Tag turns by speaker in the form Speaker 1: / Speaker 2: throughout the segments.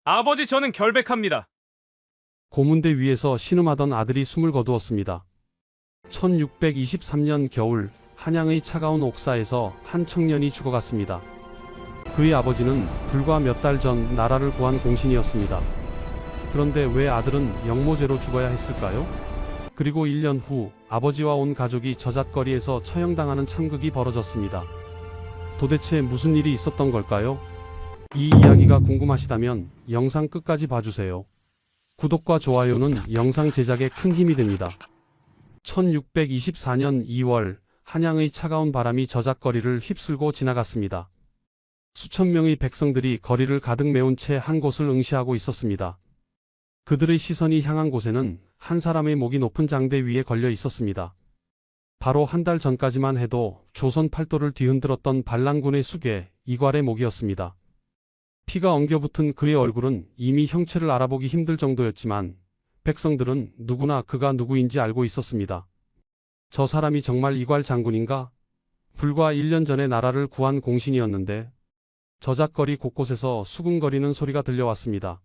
Speaker 1: 아버지, 저는 결백합니다.
Speaker 2: 고문대 위에서 신음하던 아들이 숨을 거두었습니다. 1623년 겨울 한양의 차가운 옥사에서 한 청년이 죽어갔습니다. 그의 아버지는 불과 몇 달 전 나라를 구한 공신이었습니다. 그런데 왜 아들은 영모죄로 죽어야 했을까요? 그리고 1년 후 아버지와 온 가족이 저잣거리에서 처형당하는 참극이 벌어졌습니다. 도대체 무슨 일이 있었던 걸까요? 이 이야기가 궁금하시다면 영상 끝까지 봐주세요. 구독과 좋아요는 영상 제작에 큰 힘이 됩니다. 1624년 2월 한양의 차가운 바람이 저잣거리를 휩쓸고 지나갔습니다. 수천 명의 백성들이 거리를 가득 메운 채 한 곳을 응시하고 있었습니다. 그들의 시선이 향한 곳에는 한 사람의 목이 높은 장대 위에 걸려 있었습니다. 바로 한 달 전까지만 해도 조선 팔도를 뒤흔들었던 반란군의 수괴 이괄의 목이었습니다. 피가 엉겨붙은 그의 얼굴은 이미 형체를 알아보기 힘들 정도였지만 백성들은 누구나 그가 누구인지 알고 있었습니다. 저 사람이 정말 이괄 장군인가? 불과 1년 전에 나라를 구한 공신이었는데. 저잣거리 곳곳에서 수군거리는 소리가 들려왔습니다.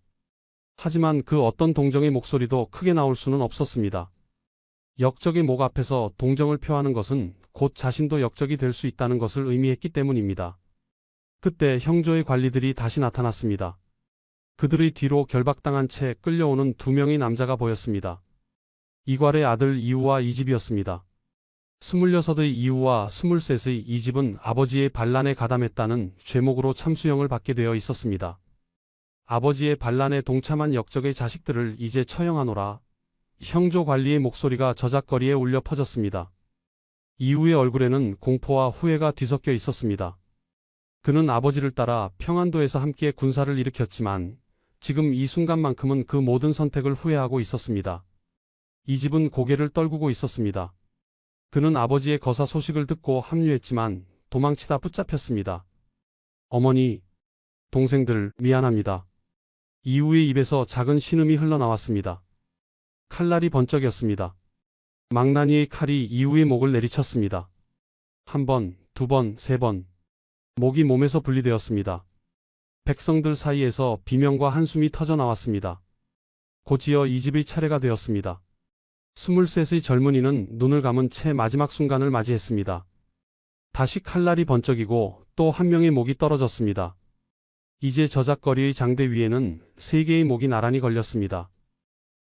Speaker 2: 하지만 그 어떤 동정의 목소리도 크게 나올 수는 없었습니다. 역적의 목 앞에서 동정을 표하는 것은 곧 자신도 역적이 될 수 있다는 것을 의미했기 때문입니다. 그때 형조의 관리들이 다시 나타났습니다. 그들의 뒤로 결박당한 채 끌려오는 두 명의 남자가 보였습니다. 이괄의 아들 이우와 이집이었습니다. 26의 이우와 23의 이집은 아버지의 반란에 가담했다는 죄목으로 참수형을 받게 되어 있었습니다. 아버지의 반란에 동참한 역적의 자식들을 이제 처형하노라. 형조 관리의 목소리가 저잣거리에 울려 퍼졌습니다. 이우의 얼굴에는 공포와 후회가 뒤섞여 있었습니다. 그는 아버지를 따라 평안도에서 함께 군사를 일으켰지만 지금 이 순간만큼은 그 모든 선택을 후회하고 있었습니다. 이집은 고개를 떨구고 있었습니다. 그는 아버지의 거사 소식을 듣고 합류했지만 도망치다 붙잡혔습니다. 어머니, 동생들 미안합니다. 이우의 입에서 작은 신음이 흘러나왔습니다. 칼날이 번쩍였습니다. 망나니의 칼이 이우의 목을 내리쳤습니다. 한 번, 두 번, 세 번. 목이 몸에서 분리되었습니다. 백성들 사이에서 비명과 한숨이 터져나왔습니다. 곧이어 이집의 차례가 되었습니다. 23의 젊은이는 눈을 감은 채 마지막 순간을 맞이했습니다. 다시 칼날이 번쩍이고 또 한 명의 목이 떨어졌습니다. 이제 저잣거리의 장대 위에는 3개의 목이 나란히 걸렸습니다.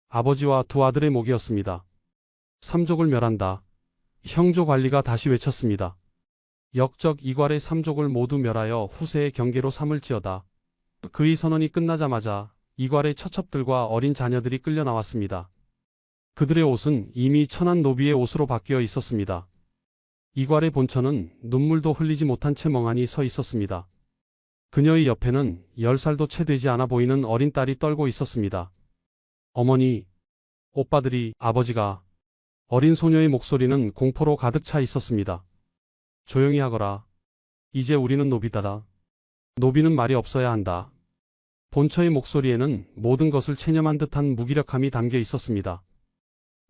Speaker 2: 아버지와 두 아들의 목이었습니다. 삼족을 멸한다. 형조 관리가 다시 외쳤습니다. 역적 이괄의 삼족을 모두 멸하여 후세의 경계로 삼을지어다. 그의 선언이 끝나자마자 이괄의 처첩들과 어린 자녀들이 끌려 나왔습니다. 그들의 옷은 이미 천한 노비의 옷으로 바뀌어 있었습니다. 이괄의 본처는 눈물도 흘리지 못한 채 멍하니 서 있었습니다. 그녀의 옆에는 10살도 채 되지 않아 보이는 어린 딸이 떨고 있었습니다. 어머니, 오빠들이, 아버지가. 어린 소녀의 목소리는 공포로 가득 차 있었습니다. 조용히 하거라. 이제 우리는 노비다다. 노비는 말이 없어야 한다. 본처의 목소리에는 모든 것을 체념한 듯한 무기력함이 담겨 있었습니다.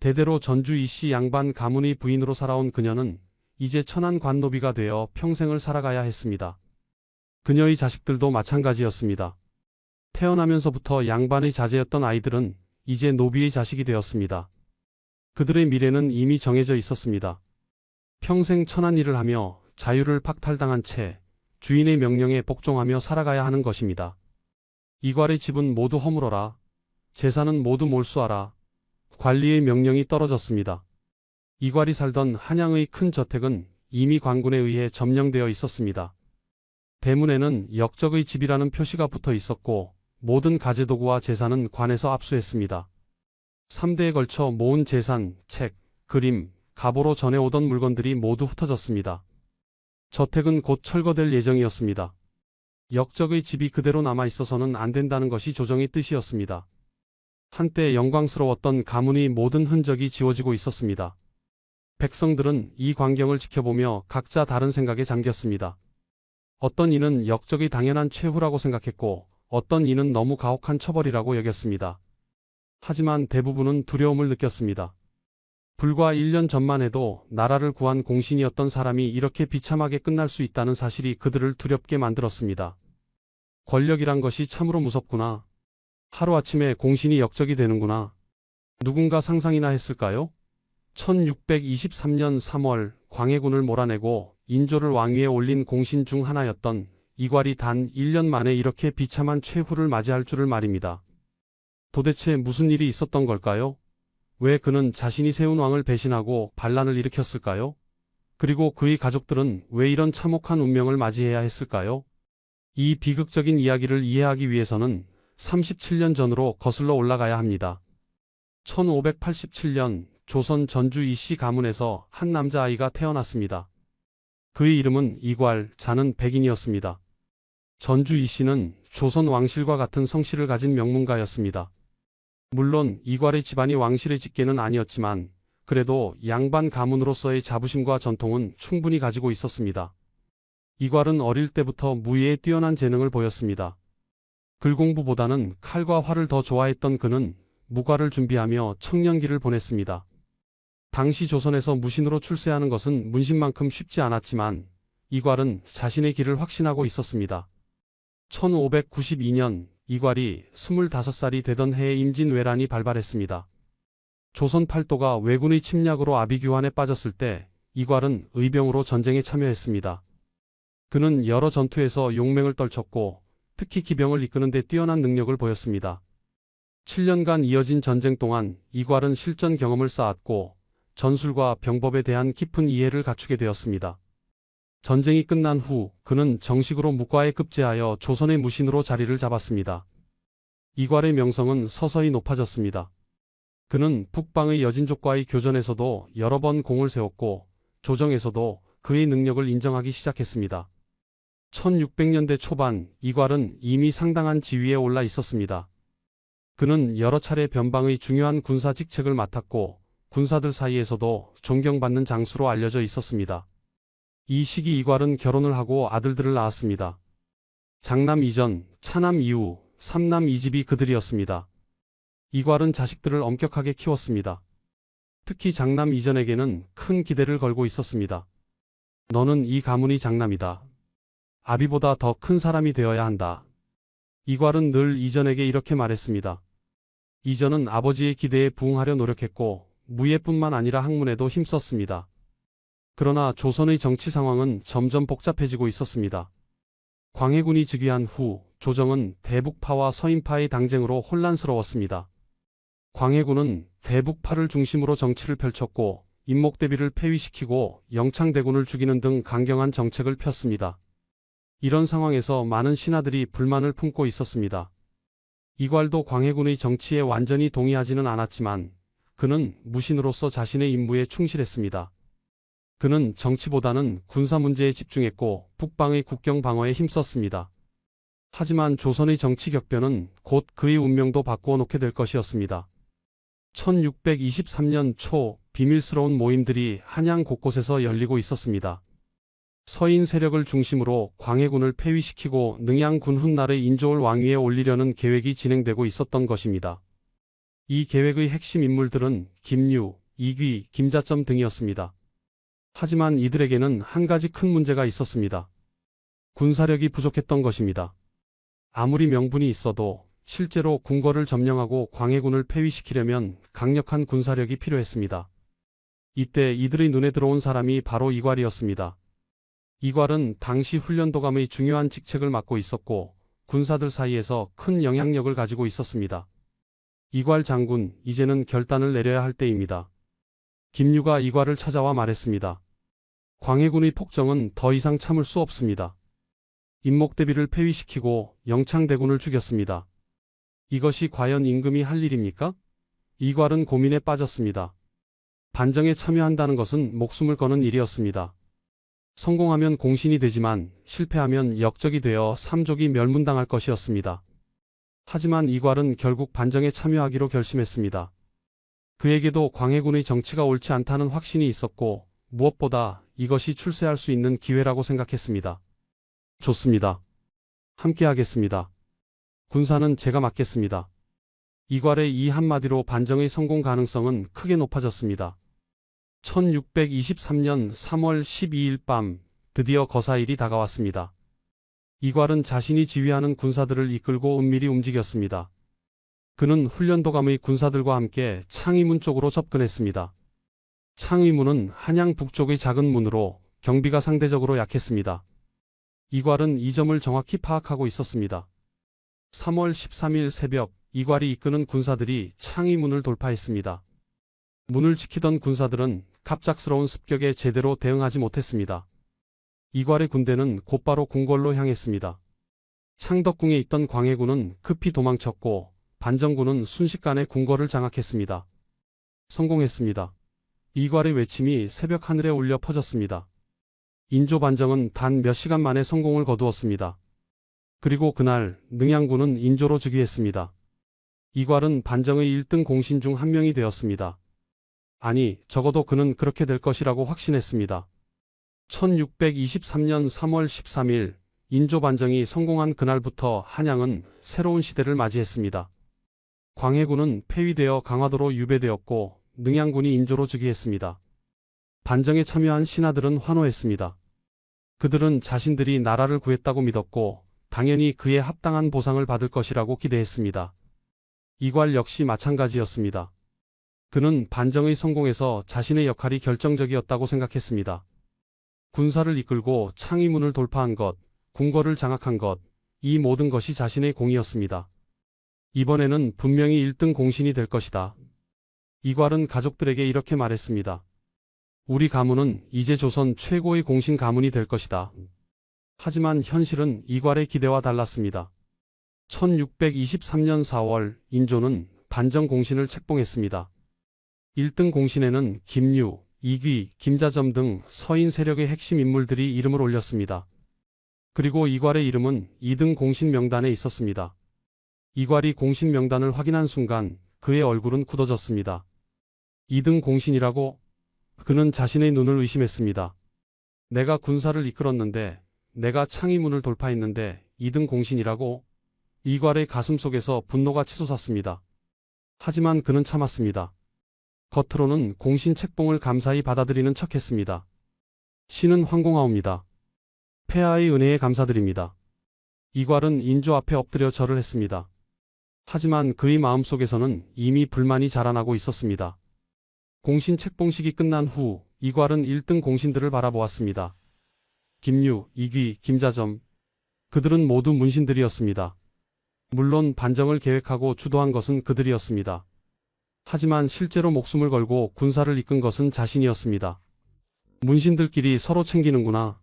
Speaker 2: 대대로 전주 이씨 양반 가문의 부인으로 살아온 그녀는 이제 천한 관노비가 되어 평생을 살아가야 했습니다. 그녀의 자식들도 마찬가지였습니다. 태어나면서부터 양반의 자제였던 아이들은 이제 노비의 자식이 되었습니다. 그들의 미래는 이미 정해져 있었습니다. 평생 천한 일을 하며 자유를 박탈당한 채 주인의 명령에 복종하며 살아가야 하는 것입니다. 이괄의 집은 모두 허물어라. 재산은 모두 몰수하라. 관리의 명령이 떨어졌습니다. 이괄이 살던 한양의 큰 저택은 이미 관군에 의해 점령되어 있었습니다. 대문에는 역적의 집이라는 표시가 붙어 있었고 모든 가재도구와 재산은 관에서 압수했습니다. 3대에 걸쳐 모은 재산, 책, 그림, 갑오로 전해오던 물건들이 모두 흩어졌습니다. 저택은 곧 철거될 예정이었습니다. 역적의 집이 그대로 남아있어서는 안 된다는 것이 조정의 뜻이었습니다. 한때 영광스러웠던 가문의 모든 흔적이 지워지고 있었습니다. 백성들은 이 광경을 지켜보며 각자 다른 생각에 잠겼습니다. 어떤 이는 역적이 당연한 최후라고 생각했고 어떤 이는 너무 가혹한 처벌이라고 여겼습니다. 하지만 대부분은 두려움을 느꼈습니다. 불과 1년 전만 해도 나라를 구한 공신이었던 사람이 이렇게 비참하게 끝날 수 있다는 사실이 그들을 두렵게 만들었습니다. 권력이란 것이 참으로 무섭구나. 하루아침에 공신이 역적이 되는구나. 누군가 상상이나 했을까요? 1623년 3월 광해군을 몰아내고 인조를 왕위에 올린 공신 중 하나였던 이괄이 단 1년 만에 이렇게 비참한 최후를 맞이할 줄을 말입니다. 도대체 무슨 일이 있었던 걸까요? 왜 그는 자신이 세운 왕을 배신하고 반란을 일으켰을까요? 그리고 그의 가족들은 왜 이런 참혹한 운명을 맞이해야 했을까요? 이 비극적인 이야기를 이해하기 위해서는 37년 전으로 거슬러 올라가야 합니다. 1587년 조선 전주 이씨 가문에서 한 남자아이가 태어났습니다. 그의 이름은 이괄, 자는 백인이었습니다. 전주 이씨는 조선 왕실과 같은 성씨를 가진 명문가였습니다. 물론 이괄의 집안이 왕실의 직계는 아니었지만 그래도 양반 가문으로서의 자부심과 전통은 충분히 가지고 있었습니다. 이괄은 어릴 때부터 무예에 뛰어난 재능을 보였습니다. 글 공부보다는 칼과 활을 더 좋아했던 그는 무과를 준비하며 청년기를 보냈습니다. 당시 조선에서 무신으로 출세하는 것은 문신만큼 쉽지 않았지만 이괄은 자신의 길을 확신하고 있었습니다. 1592년 이괄이 25살이 되던 해에 임진왜란이 발발했습니다. 조선 팔도가 왜군의 침략으로 아비규환에 빠졌을 때 이괄은 의병으로 전쟁에 참여했습니다. 그는 여러 전투에서 용맹을 떨쳤고 특히 기병을 이끄는 데 뛰어난 능력을 보였습니다. 7년간 이어진 전쟁 동안 이괄은 실전 경험을 쌓았고 전술과 병법에 대한 깊은 이해를 갖추게 되었습니다. 전쟁이 끝난 후 그는 정식으로 무과에 급제하여 조선의 무신으로 자리를 잡았습니다. 이괄의 명성은 서서히 높아졌습니다. 그는 북방의 여진족과의 교전에서도 여러 번 공을 세웠고 조정에서도 그의 능력을 인정하기 시작했습니다. 1600년대 초반 이괄은 이미 상당한 지위에 올라 있었습니다. 그는 여러 차례 변방의 중요한 군사 직책을 맡았고 군사들 사이에서도 존경받는 장수로 알려져 있었습니다. 이 시기 이괄은 결혼을 하고 아들들을 낳았습니다. 장남 이전, 차남 이후, 삼남 이집이 그들이었습니다. 이괄은 자식들을 엄격하게 키웠습니다. 특히 장남 이전에게는 큰 기대를 걸고 있었습니다. 너는 이 가문의 장남이다. 아비보다 더 큰 사람이 되어야 한다. 이괄은 늘 이전에게 이렇게 말했습니다. 이전은 아버지의 기대에 부응하려 노력했고 무예뿐만 아니라 학문에도 힘썼습니다. 그러나 조선의 정치 상황은 점점 복잡해지고 있었습니다. 광해군이 즉위한 후 조정은 대북파와 서인파의 당쟁으로 혼란스러웠습니다. 광해군은 대북파를 중심으로 정치를 펼쳤고 임목대비를 폐위시키고 영창대군을 죽이는 등 강경한 정책을 폈습니다. 이런 상황에서 많은 신하들이 불만을 품고 있었습니다. 이괄도 광해군의 정치에 완전히 동의하지는 않았지만 그는 무신으로서 자신의 임무에 충실했습니다. 그는 정치보다는 군사 문제에 집중했고 북방의 국경 방어에 힘썼습니다. 하지만 조선의 정치 격변은 곧 그의 운명도 바꾸어 놓게 될 것이었습니다. 1623년 초 비밀스러운 모임들이 한양 곳곳에서 열리고 있었습니다. 서인 세력을 중심으로 광해군을 폐위시키고 능양군 훗날의 인조를 왕위에 올리려는 계획이 진행되고 있었던 것입니다. 이 계획의 핵심 인물들은 김유, 이귀, 김자점 등이었습니다. 하지만 이들에게는 한 가지 큰 문제가 있었습니다. 군사력이 부족했던 것입니다. 아무리 명분이 있어도 실제로 궁궐을 점령하고 광해군을 폐위시키려면 강력한 군사력이 필요했습니다. 이때 이들의 눈에 들어온 사람이 바로 이괄이었습니다. 이괄은 당시 훈련도감의 중요한 직책을 맡고 있었고 군사들 사이에서 큰 영향력을 가지고 있었습니다. 이괄 장군, 이제는 결단을 내려야 할 때입니다. 김유가 이괄을 찾아와 말했습니다. 광해군의 폭정은 더 이상 참을 수 없습니다. 임목대비를 폐위시키고 영창대군을 죽였습니다. 이것이 과연 임금이 할 일입니까? 이괄은 고민에 빠졌습니다. 반정에 참여한다는 것은 목숨을 거는 일이었습니다. 성공하면 공신이 되지만 실패하면 역적이 되어 삼족이 멸문당할 것이었습니다. 하지만 이괄은 결국 반정에 참여하기로 결심했습니다. 그에게도 광해군의 정치가 옳지 않다는 확신이 있었고 무엇보다 이것이 출세할 수 있는 기회라고 생각했습니다. 좋습니다. 함께 하겠습니다. 군사는 제가 맡겠습니다. 이괄의 이 한마디로 반정의 성공 가능성은 크게 높아졌습니다. 1623년 3월 12일 밤 드디어 거사일이 다가왔습니다. 이괄은 자신이 지휘하는 군사들을 이끌고 은밀히 움직였습니다. 그는 훈련도감의 군사들과 함께 창의문 쪽으로 접근했습니다. 창의문은 한양 북쪽의 작은 문으로 경비가 상대적으로 약했습니다. 이괄은 이 점을 정확히 파악하고 있었습니다. 3월 13일 새벽 이괄이 이끄는 군사들이 창의문을 돌파했습니다. 문을 지키던 군사들은 갑작스러운 습격에 제대로 대응하지 못했습니다. 이괄의 군대는 곧바로 궁궐로 향했습니다. 창덕궁에 있던 광해군은 급히 도망쳤고 반정군은 순식간에 궁궐을 장악했습니다. 성공했습니다. 이괄의 외침이 새벽 하늘에 울려 퍼졌습니다. 인조 반정은 단 몇 시간 만에 성공을 거두었습니다. 그리고 그날 능양군은 인조로 즉위했습니다. 이괄은 반정의 1등 공신 중 한 명이 되었습니다. 아니, 적어도 그는 그렇게 될 것이라고 확신했습니다. 1623년 3월 13일 인조 반정이 성공한 그날부터 한양은 새로운 시대를 맞이했습니다. 광해군은 폐위되어 강화도로 유배되었고 능양군이 인조로 즉위했습니다. 반정에 참여한 신하들은 환호했습니다. 그들은 자신들이 나라를 구했다고 믿었고 당연히 그에 합당한 보상을 받을 것이라고 기대했습니다. 이괄 역시 마찬가지였습니다. 그는 반정의 성공에서 자신의 역할이 결정적이었다고 생각했습니다. 군사를 이끌고 창의문을 돌파한 것, 궁궐을 장악한 것, 이 모든 것이 자신의 공이었습니다. 이번에는 분명히 1등 공신이 될 것이다. 이괄은 가족들에게 이렇게 말했습니다. 우리 가문은 이제 조선 최고의 공신 가문이 될 것이다. 하지만 현실은 이괄의 기대와 달랐습니다. 1623년 4월 인조는 반정 공신을 책봉했습니다. 1등 공신에는 김유, 이귀, 김자점 등 서인 세력의 핵심 인물들이 이름을 올렸습니다. 그리고 이괄의 이름은 2등 공신 명단에 있었습니다. 이괄이 공신 명단을 확인한 순간 그의 얼굴은 굳어졌습니다. 2등 공신이라고? 그는 자신의 눈을 의심했습니다. 내가 군사를 이끌었는데, 내가 창의문을 돌파했는데 2등 공신이라고? 이괄의 가슴속에서 분노가 치솟았습니다. 하지만 그는 참았습니다. 겉으로는 공신 책봉을 감사히 받아들이는 척했습니다. 신은 황공하옵니다. 폐하의 은혜에 감사드립니다. 이괄은 인조 앞에 엎드려 절을 했습니다. 하지만 그의 마음속에서는 이미 불만이 자라나고 있었습니다. 공신 책봉식이 끝난 후 이괄은 1등 공신들을 바라보았습니다. 김유, 이귀, 김자점. 그들은 모두 문신들이었습니다. 물론 반정을 계획하고 주도한 것은 그들이었습니다. 하지만 실제로 목숨을 걸고 군사를 이끈 것은 자신이었습니다. 문신들끼리 서로 챙기는구나.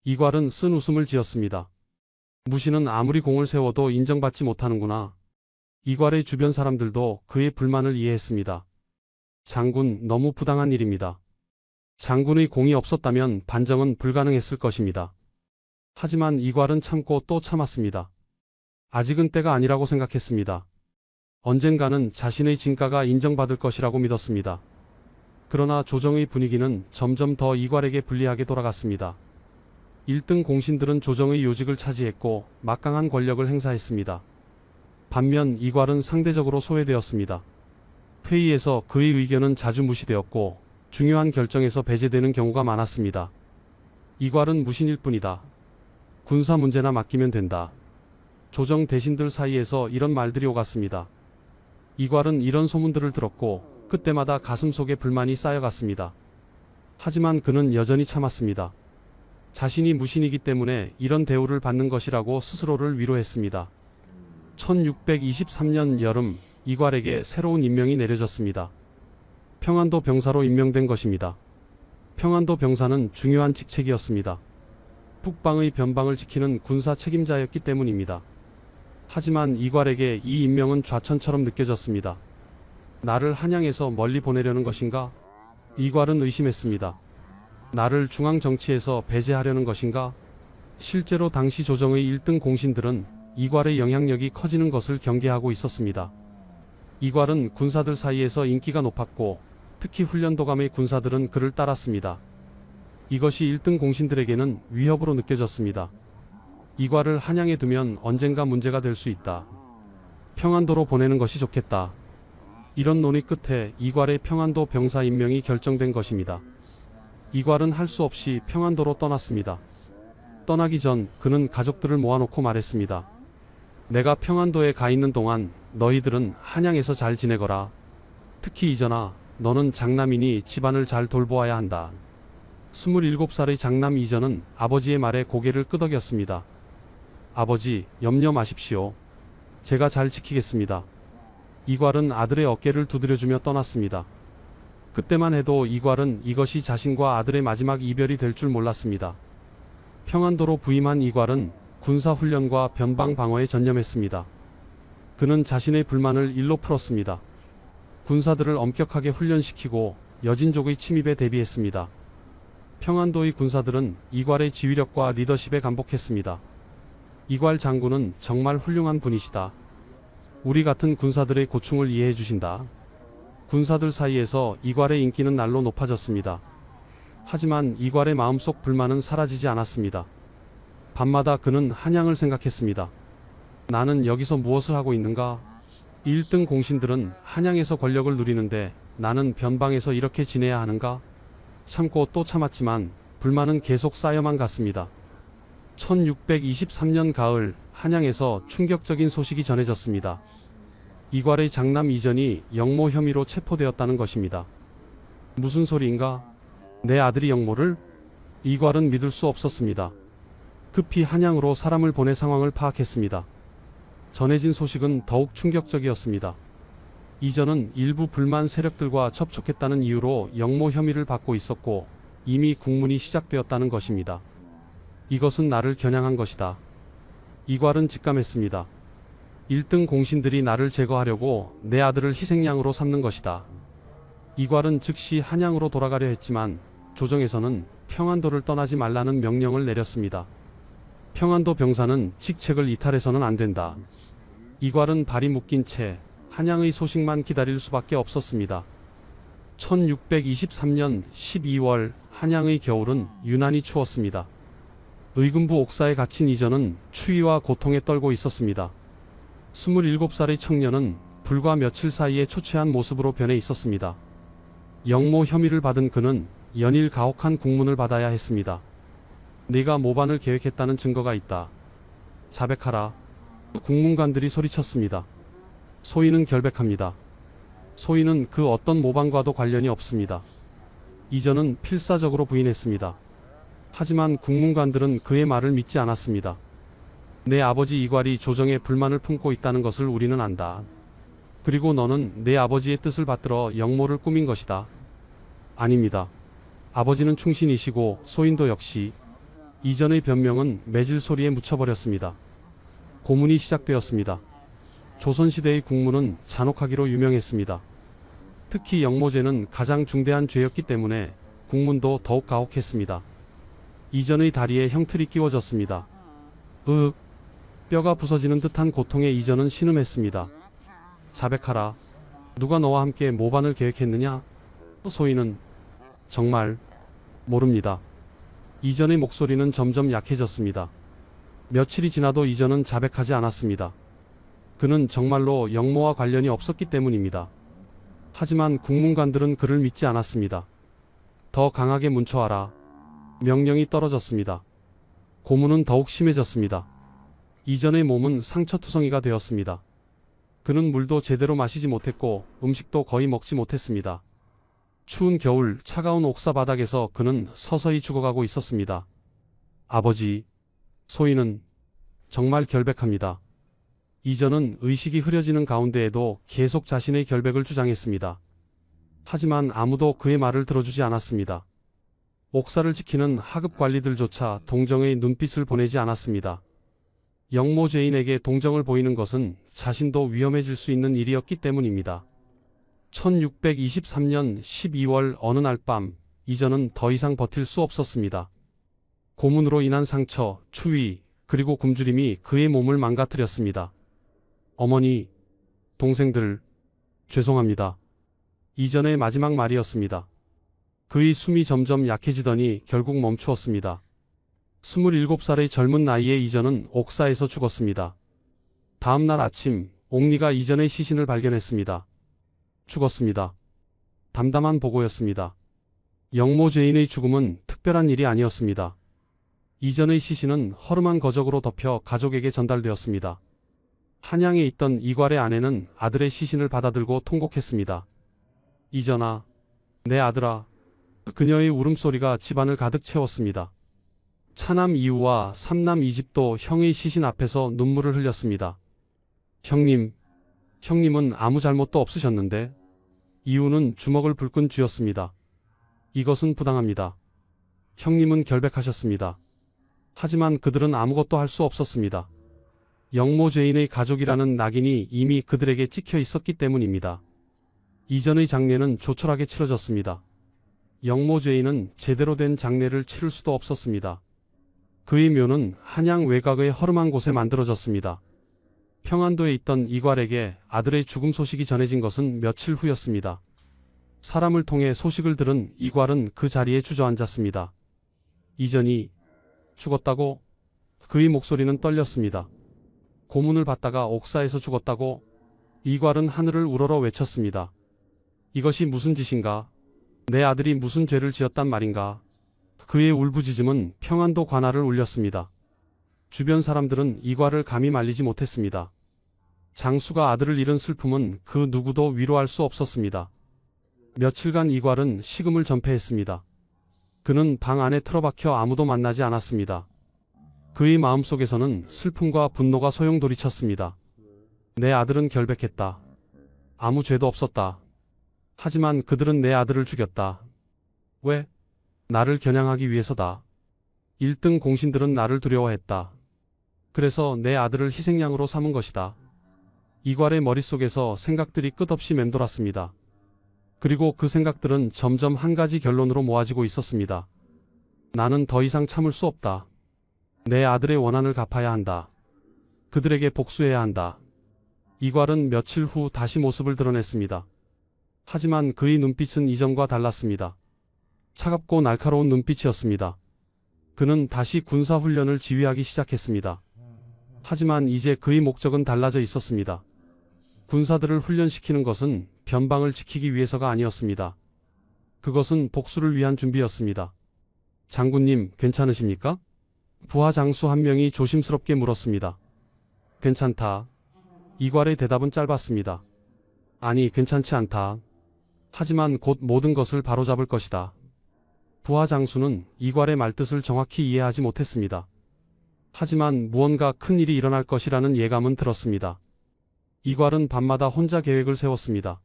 Speaker 2: 이괄은 쓴 웃음을 지었습니다. 무신은 아무리 공을 세워도 인정받지 못하는구나. 이괄의 주변 사람들도 그의 불만을 이해했습니다. 장군, 너무 부당한 일입니다. 장군의 공이 없었다면 반정은 불가능했을 것입니다. 하지만 이괄은 참고 또 참았습니다. 아직은 때가 아니라고 생각했습니다. 언젠가는 자신의 진가가 인정받을 것이라고 믿었습니다. 그러나 조정의 분위기는 점점 더 이괄에게 불리하게 돌아갔습니다. 1등 공신들은 조정의 요직을 차지했고 막강한 권력을 행사했습니다. 반면 이괄은 상대적으로 소외되었습니다. 회의에서 그의 의견은 자주 무시되었고 중요한 결정에서 배제되는 경우가 많았습니다. 이괄은 무신일 뿐이다. 군사 문제나 맡기면 된다. 조정 대신들 사이에서 이런 말들이 오갔습니다. 이괄은 이런 소문들을 들었고 그때마다 가슴속에 불만이 쌓여갔습니다. 하지만 그는 여전히 참았습니다. 자신이 무신이기 때문에 이런 대우를 받는 것이라고 스스로를 위로했습니다. 1623년 여름 이괄에게 새로운 임명이 내려졌습니다. 평안도 병사로 임명된 것입니다. 평안도 병사는 중요한 직책이었습니다. 북방의 변방을 지키는 군사 책임자였기 때문입니다. 하지만 이괄에게 이 임명은 좌천처럼 느껴졌습니다. 나를 한양에서 멀리 보내려는 것인가? 이괄은 의심했습니다. 나를 중앙 정치에서 배제하려는 것인가? 실제로 당시 조정의 1등 공신들은 이괄의 영향력이 커지는 것을 경계하고 있었습니다. 이괄은 군사들 사이에서 인기가 높았고 특히 훈련도감의 군사들은 그를 따랐습니다. 이것이 1등 공신들에게는 위협으로 느껴졌습니다. 이괄을 한양에 두면 언젠가 문제가 될 수 있다. 평안도로 보내는 것이 좋겠다. 이런 논의 끝에 이괄의 평안도 병사 임명이 결정된 것입니다. 이괄은 할 수 없이 평안도로 떠났습니다. 떠나기 전 그는 가족들을 모아놓고 말했습니다. 내가 평안도에 가 있는 동안 너희들은 한양에서 잘 지내거라. 특히 이전아, 너는 장남이니 집안을 잘 돌보아야 한다. 27살의 장남 이전은 아버지의 말에 고개를 끄덕였습니다. 아버지, 염려 마십시오. 제가 잘 지키겠습니다. 이괄은 아들의 어깨를 두드려주며 떠났습니다. 그때만 해도 이괄은 이것이 자신과 아들의 마지막 이별이 될 줄 몰랐습니다. 평안도로 부임한 이괄은 군사훈련과 변방 방어에 전념했습니다. 그는 자신의 불만을 일로 풀었습니다. 군사들을 엄격하게 훈련시키고 여진족의 침입에 대비했습니다. 평안도의 군사들은 이괄의 지휘력과 리더십에 감복했습니다. 이괄 장군은 정말 훌륭한 분이시다. 우리 같은 군사들의 고충을 이해해 주신다. 군사들 사이에서 이괄의 인기는 날로 높아졌습니다. 하지만 이괄의 마음속 불만은 사라지지 않았습니다. 밤마다 그는 한양을 생각했습니다. 나는 여기서 무엇을 하고 있는가? 1등 공신들은 한양에서 권력을 누리는데 나는 변방에서 이렇게 지내야 하는가? 참고 또 참았지만 불만은 계속 쌓여만 갔습니다. 1623년 가을 한양에서 충격적인 소식이 전해졌습니다. 이괄의 장남 이전이 영모 혐의로 체포되었다는 것입니다. 무슨 소리인가? 내 아들이 영모를? 이괄은 믿을 수 없었습니다. 급히 한양으로 사람을 보내 상황을 파악했습니다. 전해진 소식은 더욱 충격적이었습니다. 이전은 일부 불만 세력들과 접촉했다는 이유로 영모 혐의를 받고 있었고 이미 국문이 시작되었다는 것입니다. 이것은 나를 겨냥한 것이다. 이괄은 직감했습니다. 1등 공신들이 나를 제거하려고 내 아들을 희생양으로 삼는 것이다. 이괄은 즉시 한양으로 돌아가려 했지만 조정에서는 평안도를 떠나지 말라는 명령을 내렸습니다. 평안도 병사는 직책을 이탈해서는 안 된다. 이괄은 발이 묶인 채 한양의 소식만 기다릴 수밖에 없었습니다. 1623년 12월 한양의 겨울은 유난히 추웠습니다. 의금부 옥사에 갇힌 이전은 추위와 고통에 떨고 있었습니다. 27살의 청년은 불과 며칠 사이에 초췌한 모습으로 변해 있었습니다. 영모 혐의를 받은 그는 연일 가혹한 국문을 받아야 했습니다. 네가 모반을 계획했다는 증거가 있다. 자백하라. 국문관들이 소리쳤습니다. 소인은 결백합니다. 소인은 그 어떤 모반과도 관련이 없습니다. 이전은 필사적으로 부인했습니다. 하지만 국문관들은 그의 말을 믿지 않았습니다. 내 아버지 이괄이 조정에 불만을 품고 있다는 것을 우리는 안다. 그리고 너는 내 아버지의 뜻을 받들어 영모를 꾸민 것이다. 아닙니다. 아버지는 충신이시고 소인도 역시. 이전의 변명은 매질 소리에 묻혀버렸습니다. 고문이 시작되었습니다. 조선시대의 국문은 잔혹하기로 유명했습니다. 특히 영모죄는 가장 중대한 죄였기 때문에 국문도 더욱 가혹했습니다. 이전의 다리에 형틀이 끼워졌습니다. 으윽. 뼈가 부서지는 듯한 고통에 이전은 신음했습니다. 자백하라. 누가 너와 함께 모반을 계획했느냐? 소인은 정말 모릅니다. 이전의 목소리는 점점 약해졌습니다. 며칠이 지나도 이전은 자백하지 않았습니다. 그는 정말로 영모와 관련이 없었기 때문입니다. 하지만 국문관들은 그를 믿지 않았습니다. 더 강하게 문초하라. 명령이 떨어졌습니다. 고문은 더욱 심해졌습니다. 이전의 몸은 상처투성이가 되었습니다. 그는 물도 제대로 마시지 못했고 음식도 거의 먹지 못했습니다. 추운 겨울 차가운 옥사 바닥에서 그는 서서히 죽어가고 있었습니다. 아버지, 소인은 정말 결백합니다. 이전은 의식이 흐려지는 가운데에도 계속 자신의 결백을 주장했습니다. 하지만 아무도 그의 말을 들어주지 않았습니다. 옥사를 지키는 하급 관리들조차 동정의 눈빛을 보내지 않았습니다. 영모 죄인에게 동정을 보이는 것은 자신도 위험해질 수 있는 일이었기 때문입니다. 1623년 12월 어느 날 밤, 이전은 더 이상 버틸 수 없었습니다. 고문으로 인한 상처, 추위, 그리고 굶주림이 그의 몸을 망가뜨렸습니다. 어머니, 동생들, 죄송합니다. 이전의 마지막 말이었습니다. 그의 숨이 점점 약해지더니 결국 멈추었습니다. 27살의 젊은 나이에 이전은 옥사에서 죽었습니다. 다음 날 아침, 옥리가 이전의 시신을 발견했습니다. 죽었습니다. 담담한 보고였습니다. 영모 죄인의 죽음은 특별한 일이 아니었습니다. 이전의 시신은 허름한 거적으로 덮여 가족에게 전달되었습니다. 한양에 있던 이괄의 아내는 아들의 시신을 받아들고 통곡했습니다. 이전아, 내 아들아. 그녀의 울음소리가 집안을 가득 채웠습니다. 차남 이우와 삼남 이집도 형의 시신 앞에서 눈물을 흘렸습니다. 형님, 형님은 아무 잘못도 없으셨는데. 이우는 주먹을 불끈 쥐었습니다. 이것은 부당합니다. 형님은 결백하셨습니다. 하지만 그들은 아무것도 할 수 없었습니다. 영모죄인의 가족이라는 낙인이 이미 그들에게 찍혀 있었기 때문입니다. 이전의 장례는 조촐하게 치러졌습니다. 영모죄인은 제대로 된 장례를 치를 수도 없었습니다. 그의 묘는 한양 외곽의 허름한 곳에 만들어졌습니다. 평안도에 있던 이괄에게 아들의 죽음 소식이 전해진 것은 며칠 후였습니다. 사람을 통해 소식을 들은 이괄은 그 자리에 주저앉았습니다. 이전이 죽었다고? 그의 목소리는 떨렸습니다. 고문을 받다가 옥사에서 죽었다고? 이괄은 하늘을 우러러 외쳤습니다. 이것이 무슨 짓인가? 내 아들이 무슨 죄를 지었단 말인가? 그의 울부짖음은 평안도 관할을 울렸습니다. 주변 사람들은 이괄을 감히 말리지 못했습니다. 장수가 아들을 잃은 슬픔은 그 누구도 위로할 수 없었습니다. 며칠간 이괄은 식음을 전폐했습니다. 그는 방 안에 틀어박혀 아무도 만나지 않았습니다. 그의 마음속에서는 슬픔과 분노가 소용돌이쳤습니다. 내 아들은 결백했다. 아무 죄도 없었다. 하지만 그들은 내 아들을 죽였다. 왜? 나를 겨냥하기 위해서다. 1등 공신들은 나를 두려워했다. 그래서 내 아들을 희생양으로 삼은 것이다. 이괄의 머릿속에서 생각들이 끝없이 맴돌았습니다. 그리고 그 생각들은 점점 한 가지 결론으로 모아지고 있었습니다. 나는 더 이상 참을 수 없다. 내 아들의 원한을 갚아야 한다. 그들에게 복수해야 한다. 이괄은 며칠 후 다시 모습을 드러냈습니다. 하지만 그의 눈빛은 이전과 달랐습니다. 차갑고 날카로운 눈빛이었습니다. 그는 다시 군사훈련을 지휘하기 시작했습니다. 하지만 이제 그의 목적은 달라져 있었습니다. 군사들을 훈련시키는 것은 변방을 지키기 위해서가 아니었습니다. 그것은 복수를 위한 준비였습니다. 장군님, 괜찮으십니까? 부하 장수 한 명이 조심스럽게 물었습니다. 괜찮다. 이괄의 대답은 짧았습니다. 아니, 괜찮지 않다. 하지만 곧 모든 것을 바로잡을 것이다. 부하 장수는 이괄의 말뜻을 정확히 이해하지 못했습니다. 하지만 무언가 큰 일이 일어날 것이라는 예감은 들었습니다. 이괄은 밤마다 혼자 계획을 세웠습니다.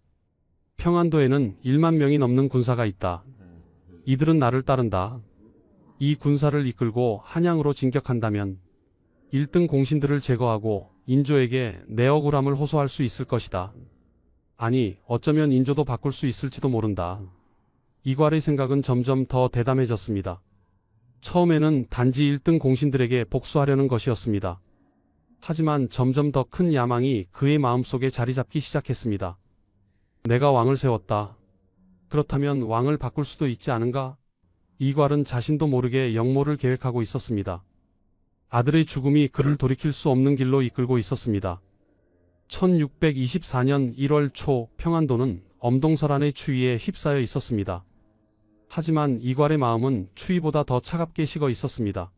Speaker 2: 평안도에는 1만 명이 넘는 군사가 있다. 이들은 나를 따른다. 이 군사를 이끌고 한양으로 진격한다면 1등 공신들을 제거하고 인조에게 내 억울함을 호소할 수 있을 것이다. 아니, 어쩌면 인조도 바꿀 수 있을지도 모른다. 이괄의 생각은 점점 더 대담해졌습니다. 처음에는 단지 1등 공신들에게 복수하려는 것이었습니다. 하지만 점점 더 큰 야망이 그의 마음속에 자리 잡기 시작했습니다. 내가 왕을 세웠다. 그렇다면 왕을 바꿀 수도 있지 않은가? 이괄은 자신도 모르게 역모를 계획하고 있었습니다. 아들의 죽음이 그를 돌이킬 수 없는 길로 이끌고 있었습니다. 1624년 1월 초 평안도는 엄동설안의 추위에 휩싸여 있었습니다. 하지만 이괄의 마음은 추위보다 더 차갑게 식어 있었습니다.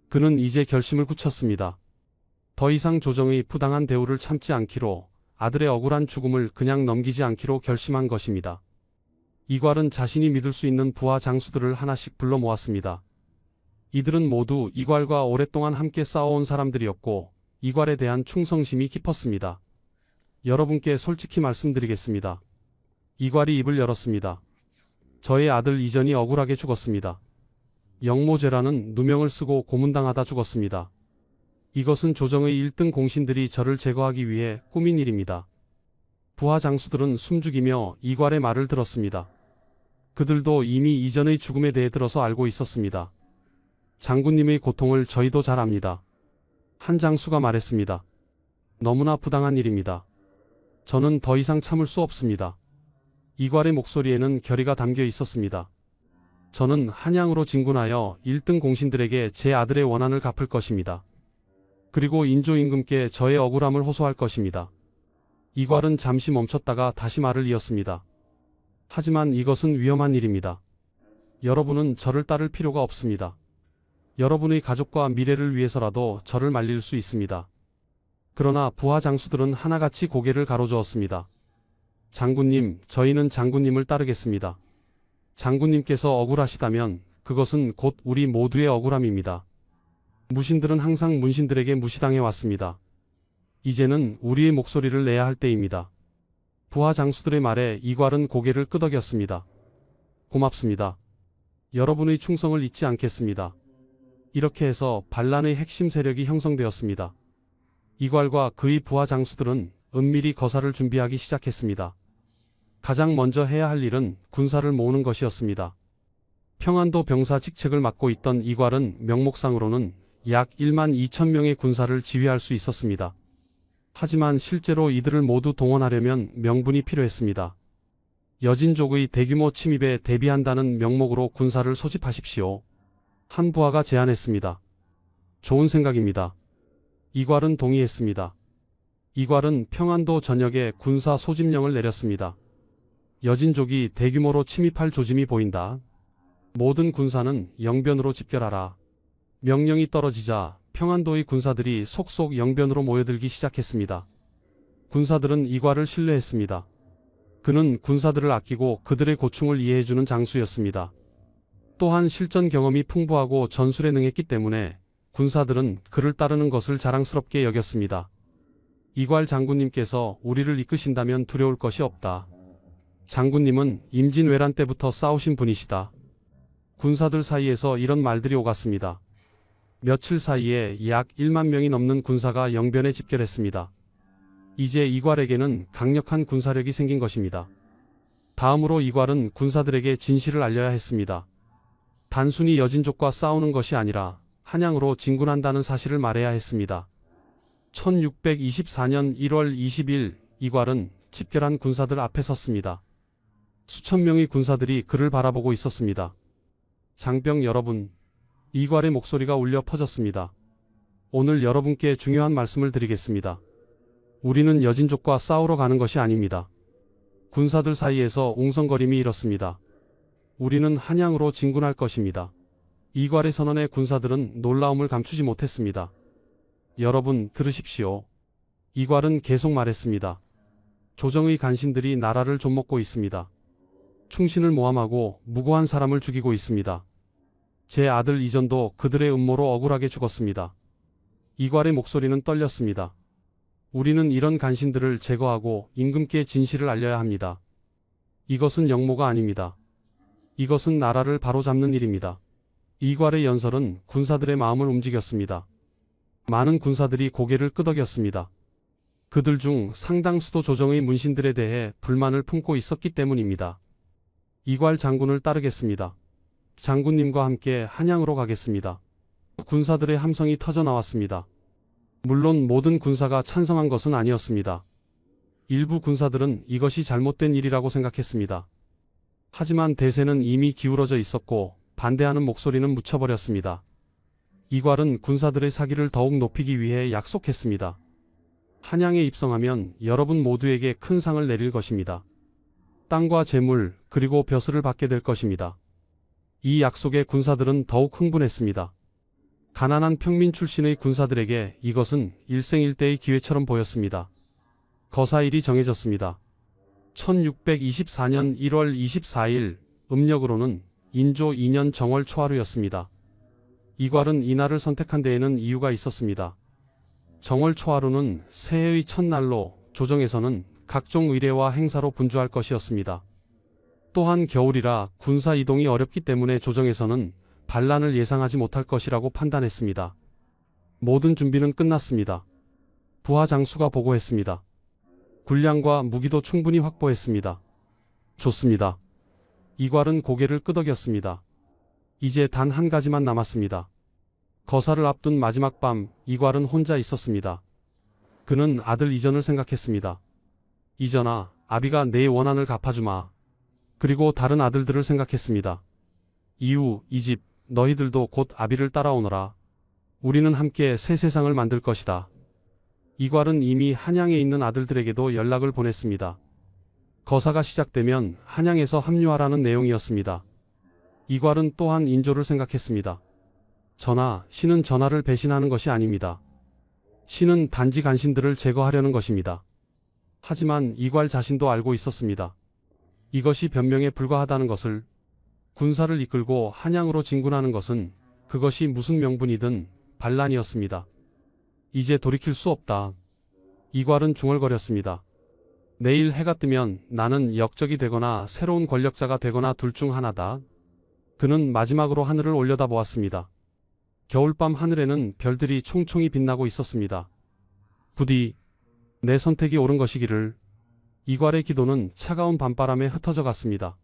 Speaker 2: 그는 이제 결심을 굳혔습니다. 더 이상 조정의 부당한 대우를 참지 않기로, 아들의 억울한 죽음을 그냥 넘기지 않기로 결심한 것입니다. 이괄은 자신이 믿을 수 있는 부하 장수들을 하나씩 불러 모았습니다. 이들은 모두 이괄과 오랫동안 함께 싸워온 사람들이었고 이괄에 대한 충성심이 깊었습니다. 여러분께 솔직히 말씀드리겠습니다. 이괄이 입을 열었습니다. 저의 아들 이전이 억울하게 죽었습니다. 영모죄라는 누명을 쓰고 고문당하다 죽었습니다. 이것은 조정의 1등 공신들이 저를 제거하기 위해 꾸민 일입니다. 부하 장수들은 숨죽이며 이괄의 말을 들었습니다. 그들도 이미 이전의 죽음에 대해 들어서 알고 있었습니다. 장군님의 고통을 저희도 잘 압니다. 한 장수가 말했습니다. 너무나 부당한 일입니다. 저는 더 이상 참을 수 없습니다. 이괄의 목소리에는 결의가 담겨 있었습니다. 저는 한양으로 진군하여 1등 공신들에게 제 아들의 원한을 갚을 것입니다. 그리고 인조 임금께 저의 억울함을 호소할 것입니다. 이괄은 잠시 멈췄다가 다시 말을 이었습니다. 하지만 이것은 위험한 일입니다. 여러분은 저를 따를 필요가 없습니다. 여러분의 가족과 미래를 위해서라도 저를 말릴 수 있습니다. 그러나 부하 장수들은 하나같이 고개를 가로저었습니다. 장군님, 저희는 장군님을 따르겠습니다. 장군님께서 억울하시다면 그것은 곧 우리 모두의 억울함입니다. 무신들은 항상 문신들에게 무시당해 왔습니다. 이제는 우리의 목소리를 내야 할 때입니다. 부하 장수들의 말에 이괄은 고개를 끄덕였습니다. 고맙습니다. 여러분의 충성을 잊지 않겠습니다. 이렇게 해서 반란의 핵심 세력이 형성되었습니다. 이괄과 그의 부하 장수들은 은밀히 거사를 준비하기 시작했습니다. 가장 먼저 해야 할 일은 군사를 모으는 것이었습니다. 평안도 병사 직책을 맡고 있던 이괄은 명목상으로는 약 1만 2천 명의 군사를 지휘할 수 있었습니다. 하지만 실제로 이들을 모두 동원하려면 명분이 필요했습니다. 여진족의 대규모 침입에 대비한다는 명목으로 군사를 소집하십시오. 한 부하가 제안했습니다. 좋은 생각입니다. 이괄은 동의했습니다. 이괄은 평안도 전역에 군사 소집령을 내렸습니다. 여진족이 대규모로 침입할 조짐이 보인다. 모든 군사는 영변으로 집결하라. 명령이 떨어지자 평안도의 군사들이 속속 영변으로 모여들기 시작했습니다. 군사들은 이괄을 신뢰했습니다. 그는 군사들을 아끼고 그들의 고충을 이해해주는 장수였습니다. 또한 실전 경험이 풍부하고 전술에 능했기 때문에 군사들은 그를 따르는 것을 자랑스럽게 여겼습니다. 이괄 장군님께서 우리를 이끄신다면 두려울 것이 없다. 장군님은 임진왜란 때부터 싸우신 분이시다. 군사들 사이에서 이런 말들이 오갔습니다. 며칠 사이에 약 1만 명이 넘는 군사가 영변에 집결했습니다. 이제 이괄에게는 강력한 군사력이 생긴 것입니다. 다음으로 이괄은 군사들에게 진실을 알려야 했습니다. 단순히 여진족과 싸우는 것이 아니라 한양으로 진군한다는 사실을 말해야 했습니다. 1624년 1월 20일 이괄은 집결한 군사들 앞에 섰습니다. 수천 명의 군사들이 그를 바라보고 있었습니다. 장병 여러분, 이괄의 목소리가 울려 퍼졌습니다. 오늘 여러분께 중요한 말씀을 드리겠습니다. 우리는 여진족과 싸우러 가는 것이 아닙니다. 군사들 사이에서 웅성거림이 일었습니다. 우리는 한양으로 진군할 것입니다. 이괄의 선언에 군사들은 놀라움을 감추지 못했습니다. 여러분 들으십시오. 이괄은 계속 말했습니다. 조정의 간신들이 나라를 좀먹고 있습니다. 충신을 모함하고 무고한 사람을 죽이고 있습니다. 제 아들 이전도 그들의 음모로 억울하게 죽었습니다. 이괄의 목소리는 떨렸습니다. 우리는 이런 간신들을 제거하고 임금께 진실을 알려야 합니다. 이것은 영모가 아닙니다. 이것은 나라를 바로잡는 일입니다. 이괄의 연설은 군사들의 마음을 움직였습니다. 많은 군사들이 고개를 끄덕였습니다. 그들 중 상당수도 조정의 문신들에 대해 불만을 품고 있었기 때문입니다. 이괄 장군을 따르겠습니다. 장군님과 함께 한양으로 가겠습니다. 군사들의 함성이 터져 나왔습니다. 물론 모든 군사가 찬성한 것은 아니었습니다. 일부 군사들은 이것이 잘못된 일이라고 생각했습니다. 하지만 대세는 이미 기울어져 있었고 반대하는 목소리는 묻혀버렸습니다. 이괄은 군사들의 사기를 더욱 높이기 위해 약속했습니다. 한양에 입성하면 여러분 모두에게 큰 상을 내릴 것입니다. 땅과 재물 그리고 벼슬을 받게 될 것입니다. 이 약속에 군사들은 더욱 흥분했습니다. 가난한 평민 출신의 군사들에게 이것은 일생일대의 기회처럼 보였습니다. 거사일이 정해졌습니다. 1624년 1월 24일 음력으로는 인조 2년 정월 초하루였습니다. 이괄은 이날을 선택한 데에는 이유가 있었습니다. 정월 초하루는 새해의 첫날로 조정에서는 각종 의례와 행사로 분주할 것이었습니다. 또한 겨울이라 군사 이동이 어렵기 때문에 조정에서는 반란을 예상하지 못할 것이라고 판단했습니다. 모든 준비는 끝났습니다. 부하 장수가 보고했습니다. 군량과 무기도 충분히 확보했습니다. 좋습니다. 이괄은 고개를 끄덕였습니다. 이제 단 한 가지만 남았습니다. 거사를 앞둔 마지막 밤 이괄은 혼자 있었습니다. 그는 아들 이전을 생각했습니다. 이전아, 아비가 내 원한을 갚아주마. 그리고 다른 아들들을 생각했습니다. 이후 이 집 너희들도 곧 아비를 따라오너라. 우리는 함께 새 세상을 만들 것이다. 이괄은 이미 한양에 있는 아들들에게도 연락을 보냈습니다. 거사가 시작되면 한양에서 합류하라는 내용이었습니다. 이괄은 또한 인조를 생각했습니다. 전하, 신은 전하를 배신하는 것이 아닙니다. 신은 단지 간신들을 제거하려는 것입니다. 하지만 이괄 자신도 알고 있었습니다. 이것이 변명에 불과하다는 것을. 군사를 이끌고 한양으로 진군하는 것은 그것이 무슨 명분이든 반란이었습니다. 이제 돌이킬 수 없다. 이괄은 중얼거렸습니다. 내일 해가 뜨면 나는 역적이 되거나 새로운 권력자가 되거나 둘 중 하나다. 그는 마지막으로 하늘을 올려다보았습니다. 겨울밤 하늘에는 별들이 총총히 빛나고 있었습니다. 부디 내 선택이 옳은 것이기를. 이괄의 기도는 차가운 밤바람에 흩어져 갔습니다.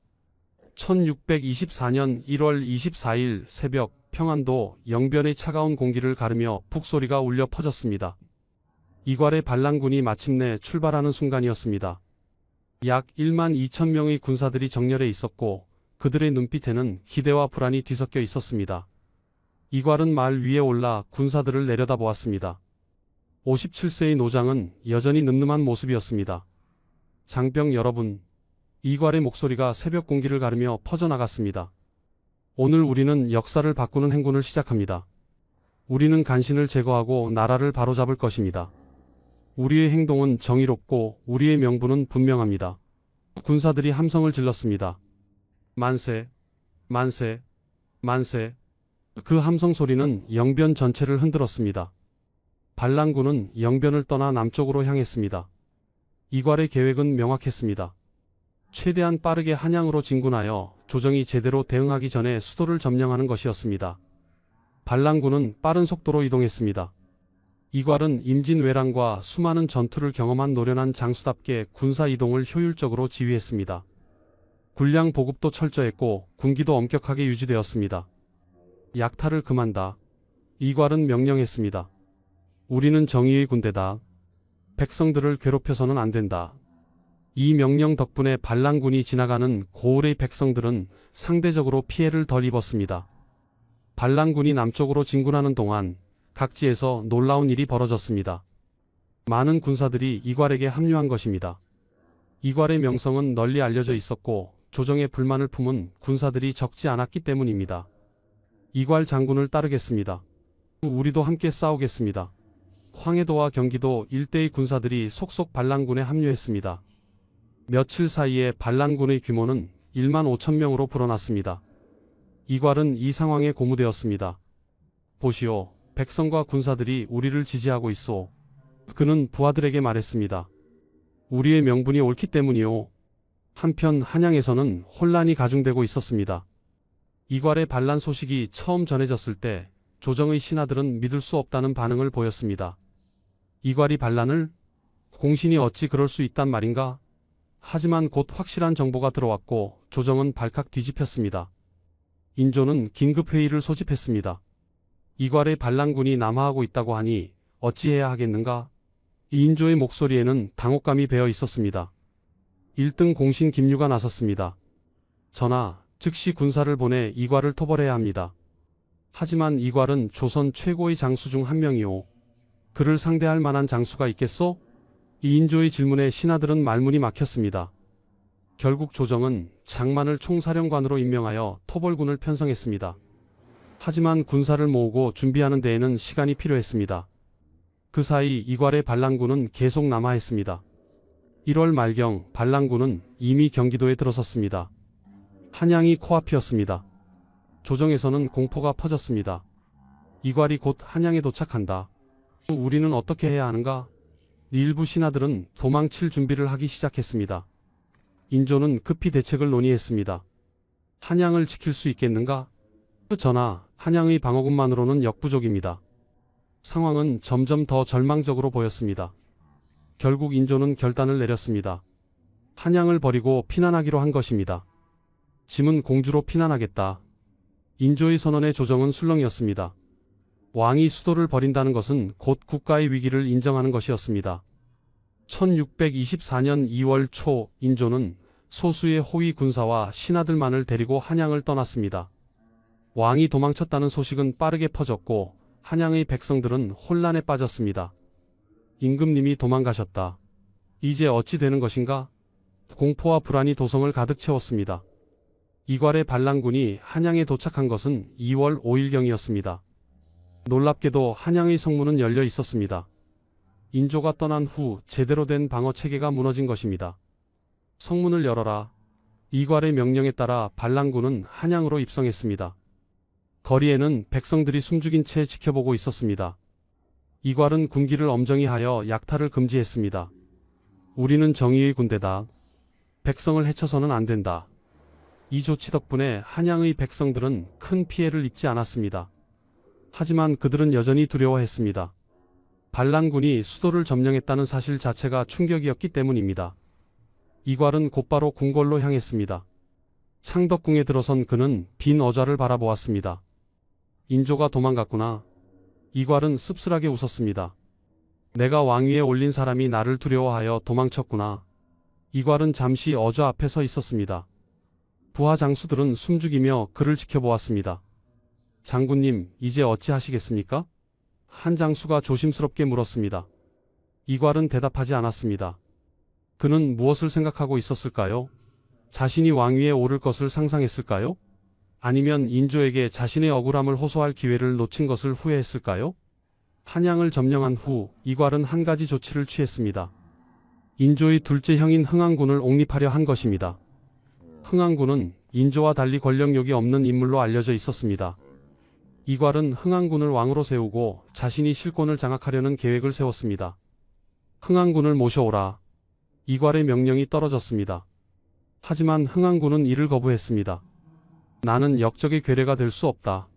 Speaker 2: 1624년 1월 24일 새벽 평안도 영변의 차가운 공기를 가르며 북소리가 울려 퍼졌습니다. 이괄의 반란군이 마침내 출발하는 순간이었습니다. 약 1만 2천 명의 군사들이 정렬해 있었고 그들의 눈빛에는 기대와 불안이 뒤섞여 있었습니다. 이괄은 말 위에 올라 군사들을 내려다보았습니다. 57세의 노장은 여전히 늠름한 모습이었습니다. 장병 여러분, 이괄의 목소리가 새벽 공기를 가르며 퍼져나갔습니다. 오늘 우리는 역사를 바꾸는 행군을 시작합니다. 우리는 간신을 제거하고 나라를 바로잡을 것입니다. 우리의 행동은 정의롭고 우리의 명분은 분명합니다. 군사들이 함성을 질렀습니다. 만세, 만세, 만세. 그 함성 소리는 영변 전체를 흔들었습니다. 반란군은 영변을 떠나 남쪽으로 향했습니다. 이괄의 계획은 명확했습니다. 최대한 빠르게 한양으로 진군하여 조정이 제대로 대응하기 전에 수도를 점령하는 것이었습니다. 반란군은 빠른 속도로 이동했습니다. 이괄은 임진왜란과 수많은 전투를 경험한 노련한 장수답게 군사 이동을 효율적으로 지휘했습니다. 군량 보급도 철저했고 군기도 엄격하게 유지되었습니다. 약탈을 금한다. 이괄은 명령했습니다. 우리는 정의의 군대다. 백성들을 괴롭혀서는 안 된다. 이 명령 덕분에 반란군이 지나가는 고을의 백성들은 상대적으로 피해를 덜 입었습니다. 반란군이 남쪽으로 진군하는 동안 각지에서 놀라운 일이 벌어졌습니다. 많은 군사들이 이괄에게 합류한 것입니다. 이괄의 명성은 널리 알려져 있었고 조정에 불만을 품은 군사들이 적지 않았기 때문입니다. 이괄 장군을 따르겠습니다. 우리도 함께 싸우겠습니다. 황해도와 경기도 일대의 군사들이 속속 반란군에 합류했습니다. 며칠 사이에 반란군의 규모는 1만 5천 명으로 불어났습니다. 이괄은 이 상황에 고무되었습니다. 보시오, 백성과 군사들이 우리를 지지하고 있소. 그는 부하들에게 말했습니다. 우리의 명분이 옳기 때문이오. 한편 한양에서는 혼란이 가중되고 있었습니다. 이괄의 반란 소식이 처음 전해졌을 때 조정의 신하들은 믿을 수 없다는 반응을 보였습니다. 이괄이 반란을? 공신이 어찌 그럴 수 있단 말인가? 하지만 곧 확실한 정보가 들어왔고 조정은 발칵 뒤집혔습니다. 인조는 긴급회의를 소집했습니다. 이괄의 반란군이 남하하고 있다고 하니 어찌해야 하겠는가? 이인조의 목소리에는 당혹감이 배어 있었습니다. 1등 공신 김유가 나섰습니다. 전하, 즉시 군사를 보내 이괄을 토벌해야 합니다. 하지만 이괄은 조선 최고의 장수 중 한 명이오. 그를 상대할 만한 장수가 있겠소? 이인조의 질문에 신하들은 말문이 막혔습니다. 결국 조정은 장만을 총사령관으로 임명하여 토벌군을 편성했습니다. 하지만 군사를 모으고 준비하는 데에는 시간이 필요했습니다. 그 사이 이괄의 반란군은 계속 남하했습니다. 1월 말경 반란군은 이미 경기도에 들어섰습니다. 한양이 코앞이었습니다. 조정에서는 공포가 퍼졌습니다. 이괄이 곧 한양에 도착한다. 우리는 어떻게 해야 하는가? 일부 신하들은 도망칠 준비를 하기 시작했습니다. 인조는 급히 대책을 논의했습니다. 한양을 지킬 수 있겠는가? 전하, 한양의 방어군만으로는 역부족입니다. 상황은 점점 더 절망적으로 보였습니다. 결국 인조는 결단을 내렸습니다. 한양을 버리고 피난하기로 한 것입니다. 짐은 공주로 피난하겠다. 인조의 선언에 조정은 술렁이었습니다. 왕이 수도를 버린다는 것은 곧 국가의 위기를 인정하는 것이었습니다. 1624년 2월 초 인조는 소수의 호위 군사와 신하들만을 데리고 한양을 떠났습니다. 왕이 도망쳤다는 소식은 빠르게 퍼졌고 한양의 백성들은 혼란에 빠졌습니다. 임금님이 도망가셨다. 이제 어찌 되는 것인가? 공포와 불안이 도성을 가득 채웠습니다. 이괄의 반란군이 한양에 도착한 것은 2월 5일경이었습니다. 놀랍게도 한양의 성문은 열려 있었습니다. 인조가 떠난 후 제대로 된 방어 체계가 무너진 것입니다. 성문을 열어라. 이괄의 명령에 따라 반란군은 한양으로 입성했습니다. 거리에는 백성들이 숨죽인 채 지켜보고 있었습니다. 이괄은 군기를 엄정히 하여 약탈을 금지했습니다. 우리는 정의의 군대다. 백성을 해쳐서는 안 된다. 이 조치 덕분에 한양의 백성들은 큰 피해를 입지 않았습니다. 하지만 그들은 여전히 두려워했습니다. 반란군이 수도를 점령했다는 사실 자체가 충격이었기 때문입니다. 이괄은 곧바로 궁궐로 향했습니다. 창덕궁에 들어선 그는 빈 어좌를 바라보았습니다. 인조가 도망갔구나. 이괄은 씁쓸하게 웃었습니다. 내가 왕위에 올린 사람이 나를 두려워하여 도망쳤구나. 이괄은 잠시 어좌 앞에 서 있었습니다. 부하 장수들은 숨죽이며 그를 지켜보았습니다. 장군님, 이제 어찌하시겠습니까? 한 장수가 조심스럽게 물었습니다. 이괄은 대답하지 않았습니다. 그는 무엇을 생각하고 있었을까요? 자신이 왕위에 오를 것을 상상했을까요? 아니면 인조에게 자신의 억울함을 호소할 기회를 놓친 것을 후회했을까요? 한양을 점령한 후 이괄은 한 가지 조치를 취했습니다. 인조의 둘째 형인 흥왕군을 옹립하려 한 것입니다. 흥왕군은 인조와 달리 권력욕이 없는 인물로 알려져 있었습니다. 이괄은 흥왕군을 왕으로 세우고 자신이 실권을 장악하려는 계획을 세웠습니다. 흥왕군을 모셔오라. 이괄의 명령이 떨어졌습니다. 하지만 흥왕군은 이를 거부했습니다. 나는 역적의 괴뢰가 될 수 없다.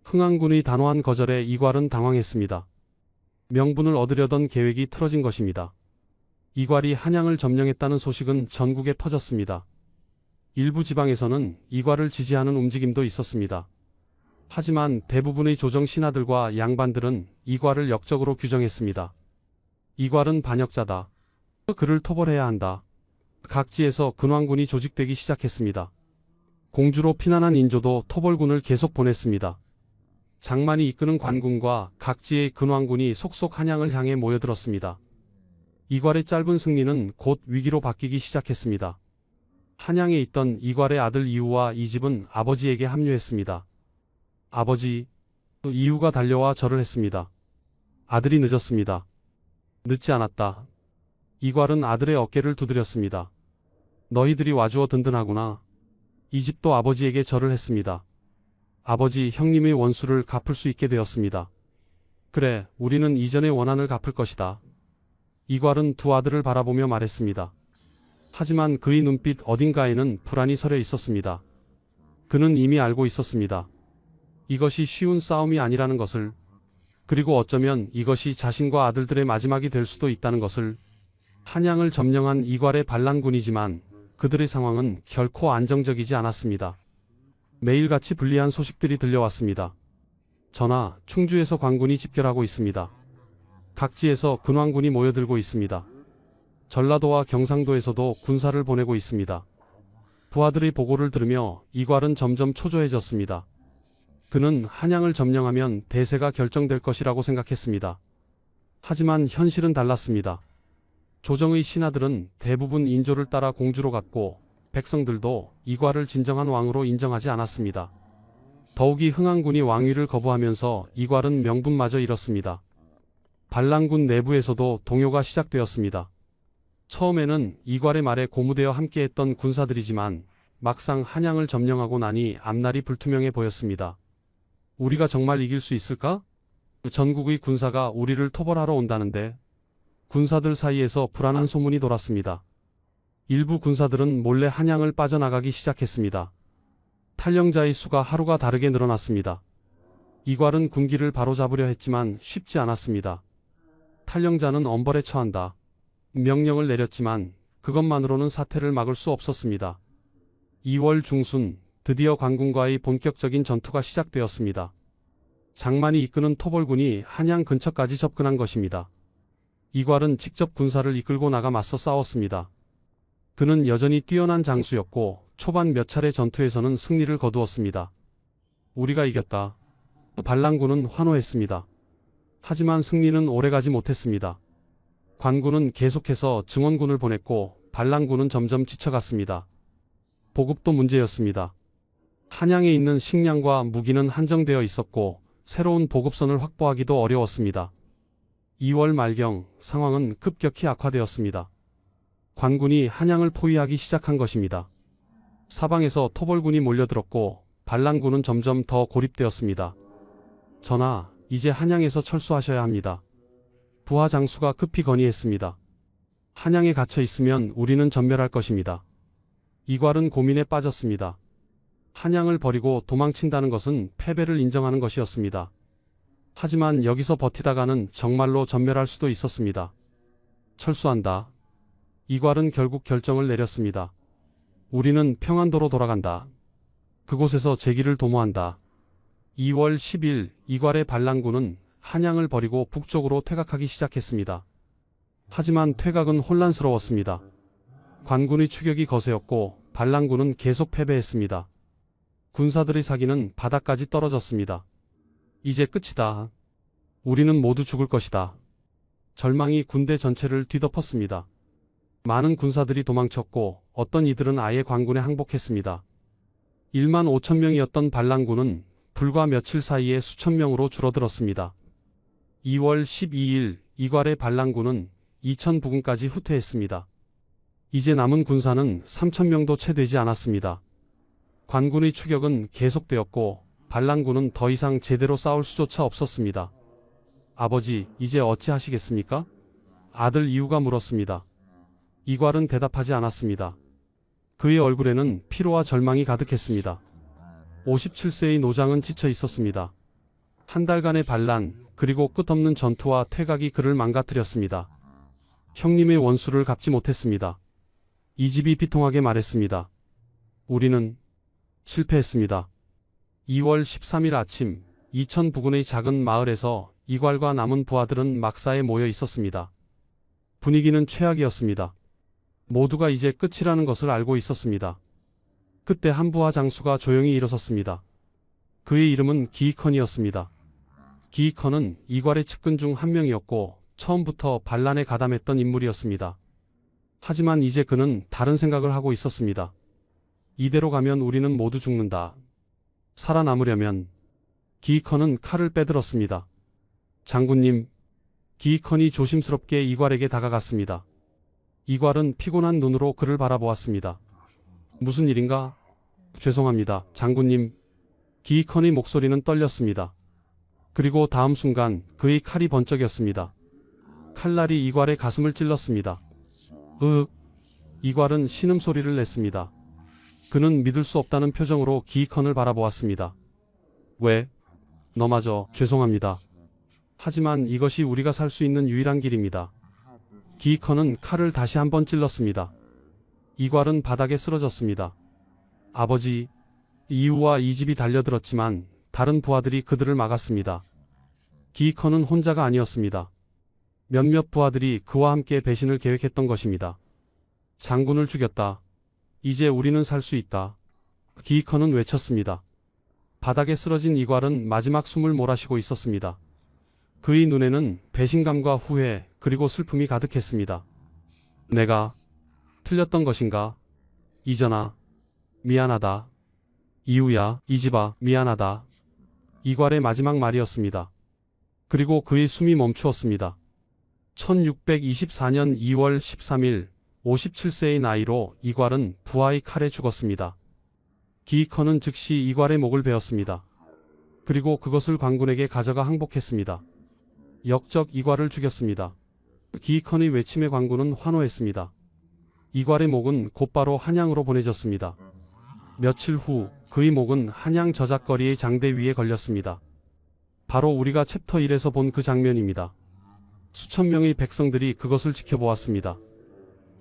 Speaker 2: 흥왕군의 단호한 거절에 이괄은 당황했습니다. 명분을 얻으려던 계획이 틀어진 것입니다. 이괄이 한양을 점령했다는 소식은 전국에 퍼졌습니다. 일부 지방에서는 이괄을 지지하는 움직임도 있었습니다. 하지만 대부분의 조정 신하들과 양반들은 이괄을 역적으로 규정했습니다. 이괄은 반역자다. 그를 토벌해야 한다. 각지에서 근황군이 조직되기 시작했습니다. 공주로 피난한 인조도 토벌군을 계속 보냈습니다. 장만이 이끄는 관군과 각지의 근황군이 속속 한양을 향해 모여들었습니다. 이괄의 짧은 승리는 곧 위기로 바뀌기 시작했습니다. 한양에 있던 이괄의 아들 이우와 이집은 아버지에게 합류했습니다. 아버지, 이우가 달려와 절을 했습니다. 아들이 늦었습니다. 늦지 않았다. 이괄은 아들의 어깨를 두드렸습니다. 너희들이 와주어 든든하구나. 이집도 아버지에게 절을 했습니다. 아버지, 형님의 원수를 갚을 수 있게 되었습니다. 그래, 우리는 이전의 원한을 갚을 것이다. 이괄은 두 아들을 바라보며 말했습니다. 하지만 그의 눈빛 어딘가에는 불안이 서려 있었습니다. 그는 이미 알고 있었습니다. 이것이 쉬운 싸움이 아니라는 것을, 그리고 어쩌면 이것이 자신과 아들들의 마지막이 될 수도 있다는 것을. 한양을 점령한 이괄의 반란군이지만 그들의 상황은 결코 안정적이지 않았습니다. 매일같이 불리한 소식들이 들려왔습니다. 전하, 충주에서 관군이 집결하고 있습니다. 각지에서 근황군이 모여들고 있습니다. 전라도와 경상도에서도 군사를 보내고 있습니다. 부하들의 보고를 들으며 이괄은 점점 초조해졌습니다. 그는 한양을 점령하면 대세가 결정될 것이라고 생각했습니다. 하지만 현실은 달랐습니다. 조정의 신하들은 대부분 인조를 따라 공주로 갔고 백성들도 이괄을 진정한 왕으로 인정하지 않았습니다. 더욱이 흥왕군이 왕위를 거부하면서 이괄은 명분마저 잃었습니다. 반란군 내부에서도 동요가 시작되었습니다. 처음에는 이괄의 말에 고무되어 함께했던 군사들이지만 막상 한양을 점령하고 나니 앞날이 불투명해 보였습니다. 우리가 정말 이길 수 있을까? 전국의 군사가 우리를 토벌하러 온다는데. 군사들 사이에서 불안한 소문이 돌았습니다. 일부 군사들은 몰래 한양을 빠져나가기 시작했습니다. 탈영자의 수가 하루가 다르게 늘어났습니다. 이괄은 군기를 바로잡으려 했지만 쉽지 않았습니다. 탈영자는 엄벌에 처한다. 명령을 내렸지만 그것만으로는 사태를 막을 수 없었습니다. 2월 중순 드디어 관군과의 본격적인 전투가 시작되었습니다. 장만이 이끄는 토벌군이 한양 근처까지 접근한 것입니다. 이괄은 직접 군사를 이끌고 나가 맞서 싸웠습니다. 그는 여전히 뛰어난 장수였고 초반 몇 차례 전투에서는 승리를 거두었습니다. 우리가 이겼다. 반란군은 환호했습니다. 하지만 승리는 오래가지 못했습니다. 관군은 계속해서 증원군을 보냈고 반란군은 점점 지쳐갔습니다. 보급도 문제였습니다. 한양에 있는 식량과 무기는 한정되어 있었고 새로운 보급선을 확보하기도 어려웠습니다. 2월 말경 상황은 급격히 악화되었습니다. 관군이 한양을 포위하기 시작한 것입니다. 사방에서 토벌군이 몰려들었고 반란군은 점점 더 고립되었습니다. 전하, 이제 한양에서 철수하셔야 합니다. 부하 장수가 급히 건의했습니다. 한양에 갇혀 있으면 우리는 전멸할 것입니다. 이괄은 고민에 빠졌습니다. 한양을 버리고 도망친다는 것은 패배를 인정하는 것이었습니다. 하지만 여기서 버티다가는 정말로 전멸할 수도 있었습니다. 철수한다. 이괄은 결국 결정을 내렸습니다. 우리는 평안도로 돌아간다. 그곳에서 제기를 도모한다. 2월 10일 이괄의 반란군은 한양을 버리고 북쪽으로 퇴각하기 시작했습니다. 하지만 퇴각은 혼란스러웠습니다. 관군의 추격이 거세었고 반란군은 계속 패배했습니다. 군사들의 사기는 바닥까지 떨어졌습니다. 이제 끝이다. 우리는 모두 죽을 것이다. 절망이 군대 전체를 뒤덮었습니다. 많은 군사들이 도망쳤고 어떤 이들은 아예 관군에 항복했습니다. 1만 5천 명이었던 반란군은 불과 며칠 사이에 수천 명으로 줄어들었습니다. 2월 12일 이괄의 반란군은 이천 부근까지 후퇴했습니다. 이제 남은 군사는 3천 명도 채 되지 않았습니다. 관군의 추격은 계속되었고 반란군은 더 이상 제대로 싸울 수조차 없었습니다. 아버지, 이제 어찌하시겠습니까? 아들 이우가 물었습니다. 이괄은 대답하지 않았습니다. 그의 얼굴에는 피로와 절망이 가득했습니다. 57세의 노장은 지쳐 있었습니다. 한 달간의 반란, 그리고 끝없는 전투와 퇴각이 그를 망가뜨렸습니다. 형님의 원수를 갚지 못했습니다. 이집이 비통하게 말했습니다. 우리는 실패했습니다. 2월 13일 아침 이천 부근의 작은 마을에서 이괄과 남은 부하들은 막사에 모여 있었습니다. 분위기는 최악이었습니다. 모두가 이제 끝이라는 것을 알고 있었습니다. 그때 한 부하 장수가 조용히 일어섰습니다. 그의 이름은 기이컨이었습니다. 기이컨은 이괄의 측근 중 한 명이었고 처음부터 반란에 가담했던 인물이었습니다. 하지만 이제 그는 다른 생각을 하고 있었습니다. 이대로 가면 우리는 모두 죽는다. 살아남으려면 기이컨은 칼을 빼들었습니다. 장군님, 기이컨이 조심스럽게 이괄에게 다가갔습니다. 이괄은 피곤한 눈으로 그를 바라보았습니다. 무슨 일인가? 죄송합니다, 장군님. 기이컨의 목소리는 떨렸습니다. 그리고 다음 순간 그의 칼이 번쩍였습니다. 칼날이 이괄의 가슴을 찔렀습니다. 으윽. 이괄은 신음소리를 냈습니다. 그는 믿을 수 없다는 표정으로 기이컨을 바라보았습니다. 왜? 너마저 죄송합니다. 하지만 이것이 우리가 살 수 있는 유일한 길입니다. 기이컨은 칼을 다시 한번 찔렀습니다. 이괄은 바닥에 쓰러졌습니다. 아버지, 이우와 이집이 달려들었지만 다른 부하들이 그들을 막았습니다. 기이컨은 혼자가 아니었습니다. 몇몇 부하들이 그와 함께 배신을 계획했던 것입니다. 장군을 죽였다. 이제 우리는 살 수 있다. 기이컨은 외쳤습니다. 바닥에 쓰러진 이괄은 마지막 숨을 몰아쉬고 있었습니다. 그의 눈에는 배신감과 후회 그리고 슬픔이 가득했습니다. 내가 틀렸던 것인가? 이전아, 미안하다. 이우야, 이집아, 미안하다. 이괄의 마지막 말이었습니다. 그리고 그의 숨이 멈추었습니다. 1624년 2월 13일 57세의 나이로 이괄은 부하의 칼에 죽었습니다. 기이컨은 즉시 이괄의 목을 베었습니다. 그리고 그것을 관군에게 가져가 항복했습니다. 역적 이괄을 죽였습니다. 기이컨의 외침에 관군은 환호했습니다. 이괄의 목은 곧바로 한양으로 보내졌습니다. 며칠 후 그의 목은 한양 저작거리의 장대 위에 걸렸습니다. 바로 우리가 챕터 1에서 본 그 장면입니다. 수천 명의 백성들이 그것을 지켜보았습니다.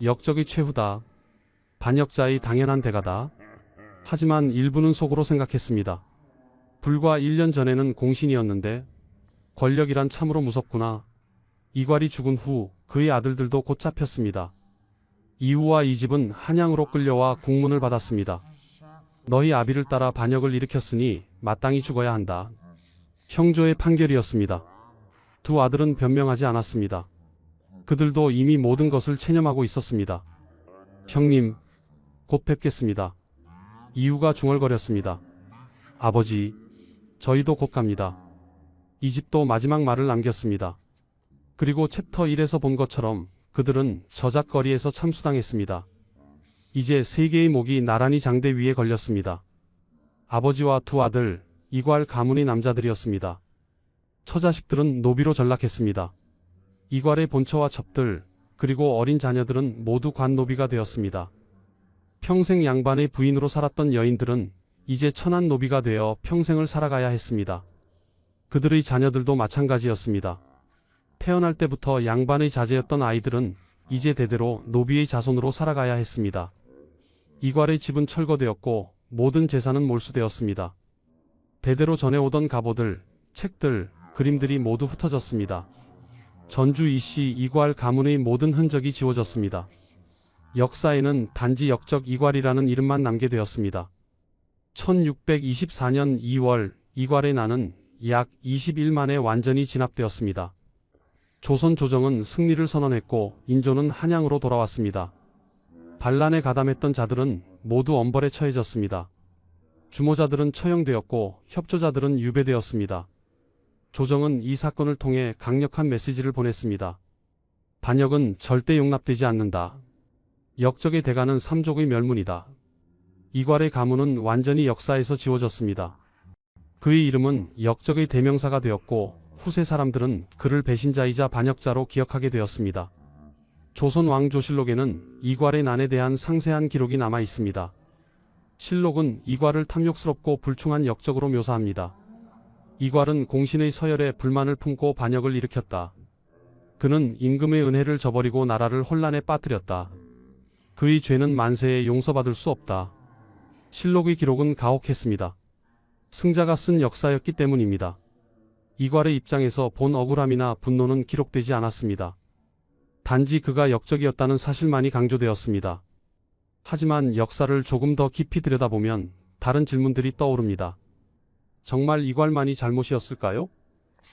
Speaker 2: 역적의 최후다. 반역자의 당연한 대가다. 하지만 일부는 속으로 생각했습니다. 불과 1년 전에는 공신이었는데 권력이란 참으로 무섭구나. 이괄이 죽은 후 그의 아들들도 곧 잡혔습니다. 이우와 이집은 한양으로 끌려와 국문을 받았습니다. 너희 아비를 따라 반역을 일으켰으니 마땅히 죽어야 한다. 형조의 판결이었습니다. 두 아들은 변명하지 않았습니다. 그들도 이미 모든 것을 체념하고 있었습니다. 형님, 곧 뵙겠습니다. 이우가 중얼거렸습니다. 아버지, 저희도 곧 갑니다. 이집도 마지막 말을 남겼습니다. 그리고 챕터 1에서 본 것처럼 그들은 저작거리에서 참수당했습니다. 이제 세 개의 목이 나란히 장대 위에 걸렸습니다. 아버지와 두 아들, 이괄 가문의 남자들이었습니다. 처자식들은 노비로 전락했습니다. 이괄의 본처와 첩들, 그리고 어린 자녀들은 모두 관노비가 되었습니다. 평생 양반의 부인으로 살았던 여인들은 이제 천한 노비가 되어 평생을 살아가야 했습니다. 그들의 자녀들도 마찬가지였습니다. 태어날 때부터 양반의 자제였던 아이들은 이제 대대로 노비의 자손으로 살아가야 했습니다. 이괄의 집은 철거되었고 모든 재산은 몰수되었습니다. 대대로 전해오던 갑오들, 책들, 그림들이 모두 흩어졌습니다. 전주 이씨 이괄 가문의 모든 흔적이 지워졌습니다. 역사에는 단지 역적 이괄이라는 이름만 남게 되었습니다. 1624년 2월 이괄의 난은 약 20일 만에 완전히 진압되었습니다. 조선 조정은 승리를 선언했고 인조는 한양으로 돌아왔습니다. 반란에 가담했던 자들은 모두 엄벌에 처해졌습니다. 주모자들은 처형되었고 협조자들은 유배되었습니다. 조정은 이 사건을 통해 강력한 메시지를 보냈습니다. 반역은 절대 용납되지 않는다. 역적의 대가는 삼족의 멸문이다. 이괄의 가문은 완전히 역사에서 지워졌습니다. 그의 이름은 역적의 대명사가 되었고 후세 사람들은 그를 배신자이자 반역자로 기억하게 되었습니다. 조선 왕조실록에는 이괄의 난에 대한 상세한 기록이 남아 있습니다. 실록은 이괄을 탐욕스럽고 불충한 역적으로 묘사합니다. 이괄은 공신의 서열에 불만을 품고 반역을 일으켰다. 그는 임금의 은혜를 저버리고 나라를 혼란에 빠뜨렸다. 그의 죄는 만세에 용서받을 수 없다. 실록의 기록은 가혹했습니다. 승자가 쓴 역사였기 때문입니다. 이괄의 입장에서 본 억울함이나 분노는 기록되지 않았습니다. 단지 그가 역적이었다는 사실만이 강조되었습니다. 하지만 역사를 조금 더 깊이 들여다보면 다른 질문들이 떠오릅니다. 정말 이괄만이 잘못이었을까요?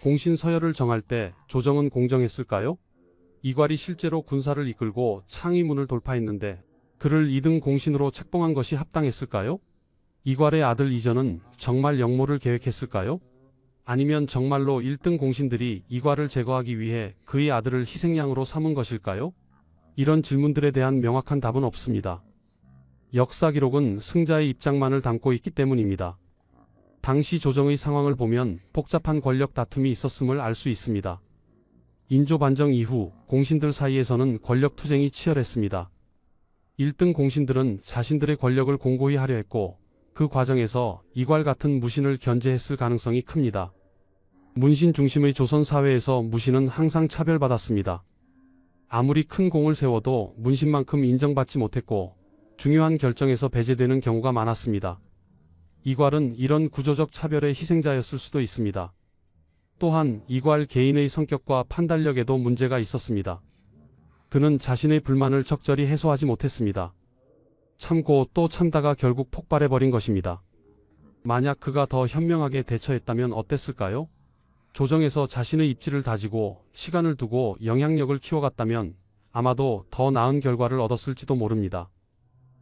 Speaker 2: 공신 서열을 정할 때 조정은 공정했을까요? 이괄이 실제로 군사를 이끌고 창의문을 돌파했는데 그를 2등 공신으로 책봉한 것이 합당했을까요? 이괄의 아들 이전은 정말 역모를 계획했을까요? 아니면 정말로 1등 공신들이 이괄을 제거하기 위해 그의 아들을 희생양으로 삼은 것일까요? 이런 질문들에 대한 명확한 답은 없습니다. 역사 기록은 승자의 입장만을 담고 있기 때문입니다. 당시 조정의 상황을 보면 복잡한 권력 다툼이 있었음을 알 수 있습니다. 인조 반정 이후 공신들 사이에서는 권력 투쟁이 치열했습니다. 1등 공신들은 자신들의 권력을 공고히 하려 했고 그 과정에서 이괄 같은 무신을 견제했을 가능성이 큽니다. 문신 중심의 조선 사회에서 무신은 항상 차별받았습니다. 아무리 큰 공을 세워도 문신만큼 인정받지 못했고 중요한 결정에서 배제되는 경우가 많았습니다. 이괄은 이런 구조적 차별의 희생자였을 수도 있습니다. 또한 이괄 개인의 성격과 판단력에도 문제가 있었습니다. 그는 자신의 불만을 적절히 해소하지 못했습니다. 참고 또 참다가 결국 폭발해버린 것입니다. 만약 그가 더 현명하게 대처했다면 어땠을까요? 조정에서 자신의 입지를 다지고 시간을 두고 영향력을 키워갔다면 아마도 더 나은 결과를 얻었을지도 모릅니다.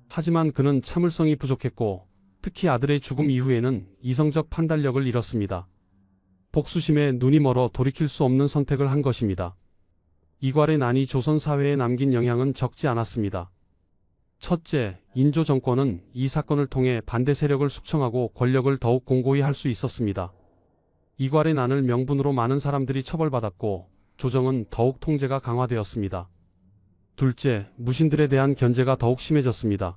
Speaker 2: 하지만 그는 참을성이 부족했고 특히 아들의 죽음 이후에는 이성적 판단력을 잃었습니다. 복수심에 눈이 멀어 돌이킬 수 없는 선택을 한 것입니다. 이괄의 난이 조선 사회에 남긴 영향은 적지 않았습니다. 첫째, 인조 정권은 이 사건을 통해 반대 세력을 숙청하고 권력을 더욱 공고히 할 수 있었습니다. 이괄의 난을 명분으로 많은 사람들이 처벌받았고 조정은 더욱 통제가 강화되었습니다. 둘째, 무신들에 대한 견제가 더욱 심해졌습니다.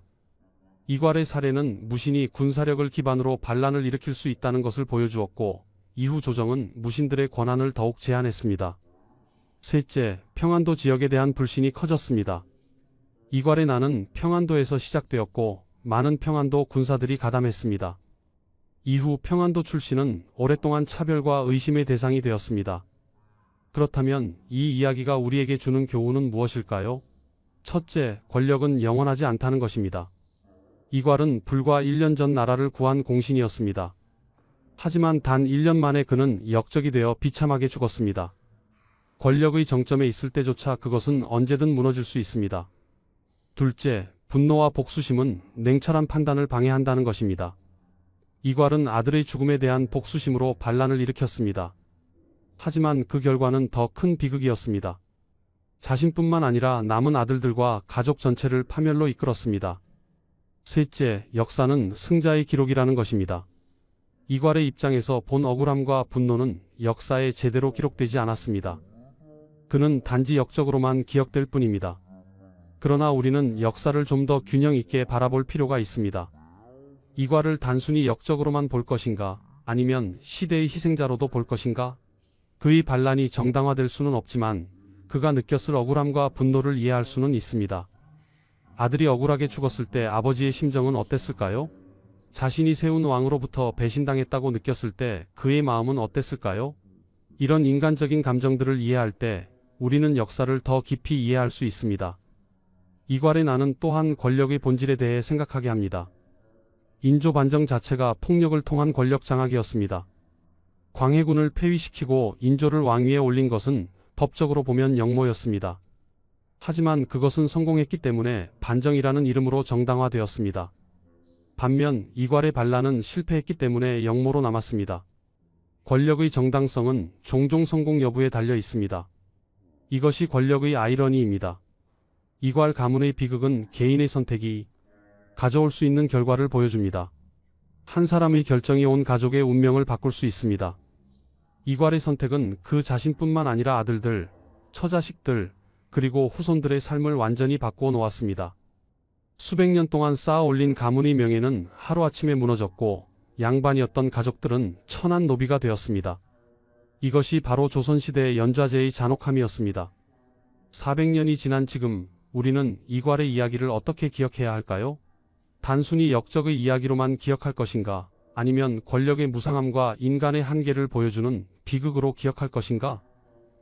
Speaker 2: 이괄의 사례는 무신이 군사력을 기반으로 반란을 일으킬 수 있다는 것을 보여주었고 이후 조정은 무신들의 권한을 더욱 제한했습니다. 셋째, 평안도 지역에 대한 불신이 커졌습니다. 이괄의 난은 평안도에서 시작되었고 많은 평안도 군사들이 가담했습니다. 이후 평안도 출신은 오랫동안 차별과 의심의 대상이 되었습니다. 그렇다면 이 이야기가 우리에게 주는 교훈은 무엇일까요? 첫째, 권력은 영원하지 않다는 것입니다. 이괄은 불과 1년 전 나라를 구한 공신이었습니다. 하지만 단 1년 만에 그는 역적이 되어 비참하게 죽었습니다. 권력의 정점에 있을 때조차 그것은 언제든 무너질 수 있습니다. 둘째, 분노와 복수심은 냉철한 판단을 방해한다는 것입니다. 이괄은 아들의 죽음에 대한 복수심으로 반란을 일으켰습니다. 하지만 그 결과는 더 큰 비극이었습니다. 자신뿐만 아니라 남은 아들들과 가족 전체를 파멸로 이끌었습니다. 셋째, 역사는 승자의 기록이라는 것입니다. 이괄의 입장에서 본 억울함과 분노는 역사에 제대로 기록되지 않았습니다. 그는 단지 역적으로만 기억될 뿐입니다. 그러나 우리는 역사를 좀 더 균형 있게 바라볼 필요가 있습니다. 이괄을 단순히 역적으로만 볼 것인가, 아니면 시대의 희생자로도 볼 것인가? 그의 반란이 정당화될 수는 없지만 그가 느꼈을 억울함과 분노를 이해할 수는 있습니다. 아들이 억울하게 죽었을 때 아버지의 심정은 어땠을까요? 자신이 세운 왕으로부터 배신당했다고 느꼈을 때 그의 마음은 어땠을까요? 이런 인간적인 감정들을 이해할 때 우리는 역사를 더 깊이 이해할 수 있습니다. 이괄의 난은 또한 권력의 본질에 대해 생각하게 합니다. 인조 반정 자체가 폭력을 통한 권력 장악이었습니다. 광해군을 폐위시키고 인조를 왕위에 올린 것은 법적으로 보면 역모였습니다. 하지만 그것은 성공했기 때문에 반정이라는 이름으로 정당화되었습니다. 반면 이괄의 반란은 실패했기 때문에 역모로 남았습니다. 권력의 정당성은 종종 성공 여부에 달려 있습니다. 이것이 권력의 아이러니입니다. 이괄 가문의 비극은 개인의 선택이 가져올 수 있는 결과를 보여줍니다. 한 사람의 결정이 온 가족의 운명을 바꿀 수 있습니다. 이괄의 선택은 그 자신뿐만 아니라 아들들, 처자식들, 그리고 후손들의 삶을 완전히 바꾸어 놓았습니다. 수백 년 동안 쌓아 올린 가문의 명예는 하루아침에 무너졌고 양반이었던 가족들은 천한 노비가 되었습니다. 이것이 바로 조선시대의 연좌제의 잔혹함이었습니다. 400년이 지난 지금 우리는 이괄의 이야기를 어떻게 기억해야 할까요? 단순히 역적의 이야기로만 기억할 것인가? 아니면 권력의 무상함과 인간의 한계를 보여주는 비극으로 기억할 것인가?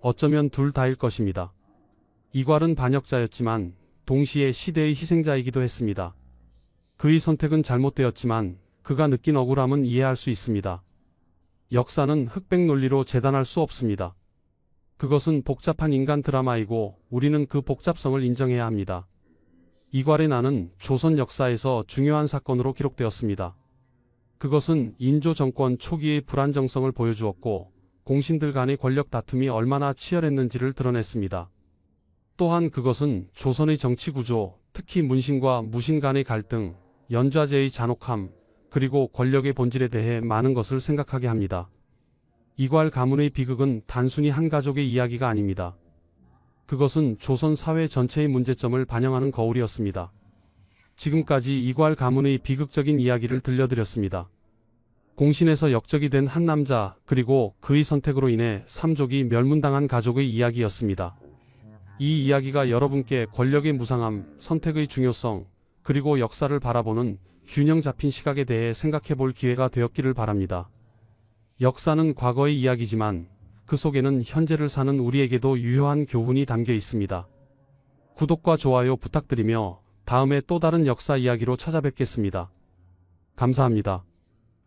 Speaker 2: 어쩌면 둘 다일 것입니다. 이괄은 반역자였지만 동시에 시대의 희생자이기도 했습니다. 그의 선택은 잘못되었지만 그가 느낀 억울함은 이해할 수 있습니다. 역사는 흑백 논리로 재단할 수 없습니다. 그것은 복잡한 인간 드라마이고 우리는 그 복잡성을 인정해야 합니다. 이괄의 난은 조선 역사에서 중요한 사건으로 기록되었습니다. 그것은 인조 정권 초기의 불안정성을 보여주었고 공신들 간의 권력 다툼이 얼마나 치열했는지를 드러냈습니다. 또한 그것은 조선의 정치 구조, 특히 문신과 무신 간의 갈등, 연좌제의 잔혹함, 그리고 권력의 본질에 대해 많은 것을 생각하게 합니다. 이괄 가문의 비극은 단순히 한 가족의 이야기가 아닙니다. 그것은 조선 사회 전체의 문제점을 반영하는 거울이었습니다. 지금까지 이괄 가문의 비극적인 이야기를 들려드렸습니다. 공신에서 역적이 된 한 남자, 그리고 그의 선택으로 인해 삼족이 멸문당한 가족의 이야기였습니다. 이 이야기가 여러분께 권력의 무상함, 선택의 중요성, 그리고 역사를 바라보는 균형 잡힌 시각에 대해 생각해 볼 기회가 되었기를 바랍니다. 역사는 과거의 이야기지만 그 속에는 현재를 사는 우리에게도 유효한 교훈이 담겨 있습니다. 구독과 좋아요 부탁드리며 다음에 또 다른 역사 이야기로 찾아뵙겠습니다. 감사합니다.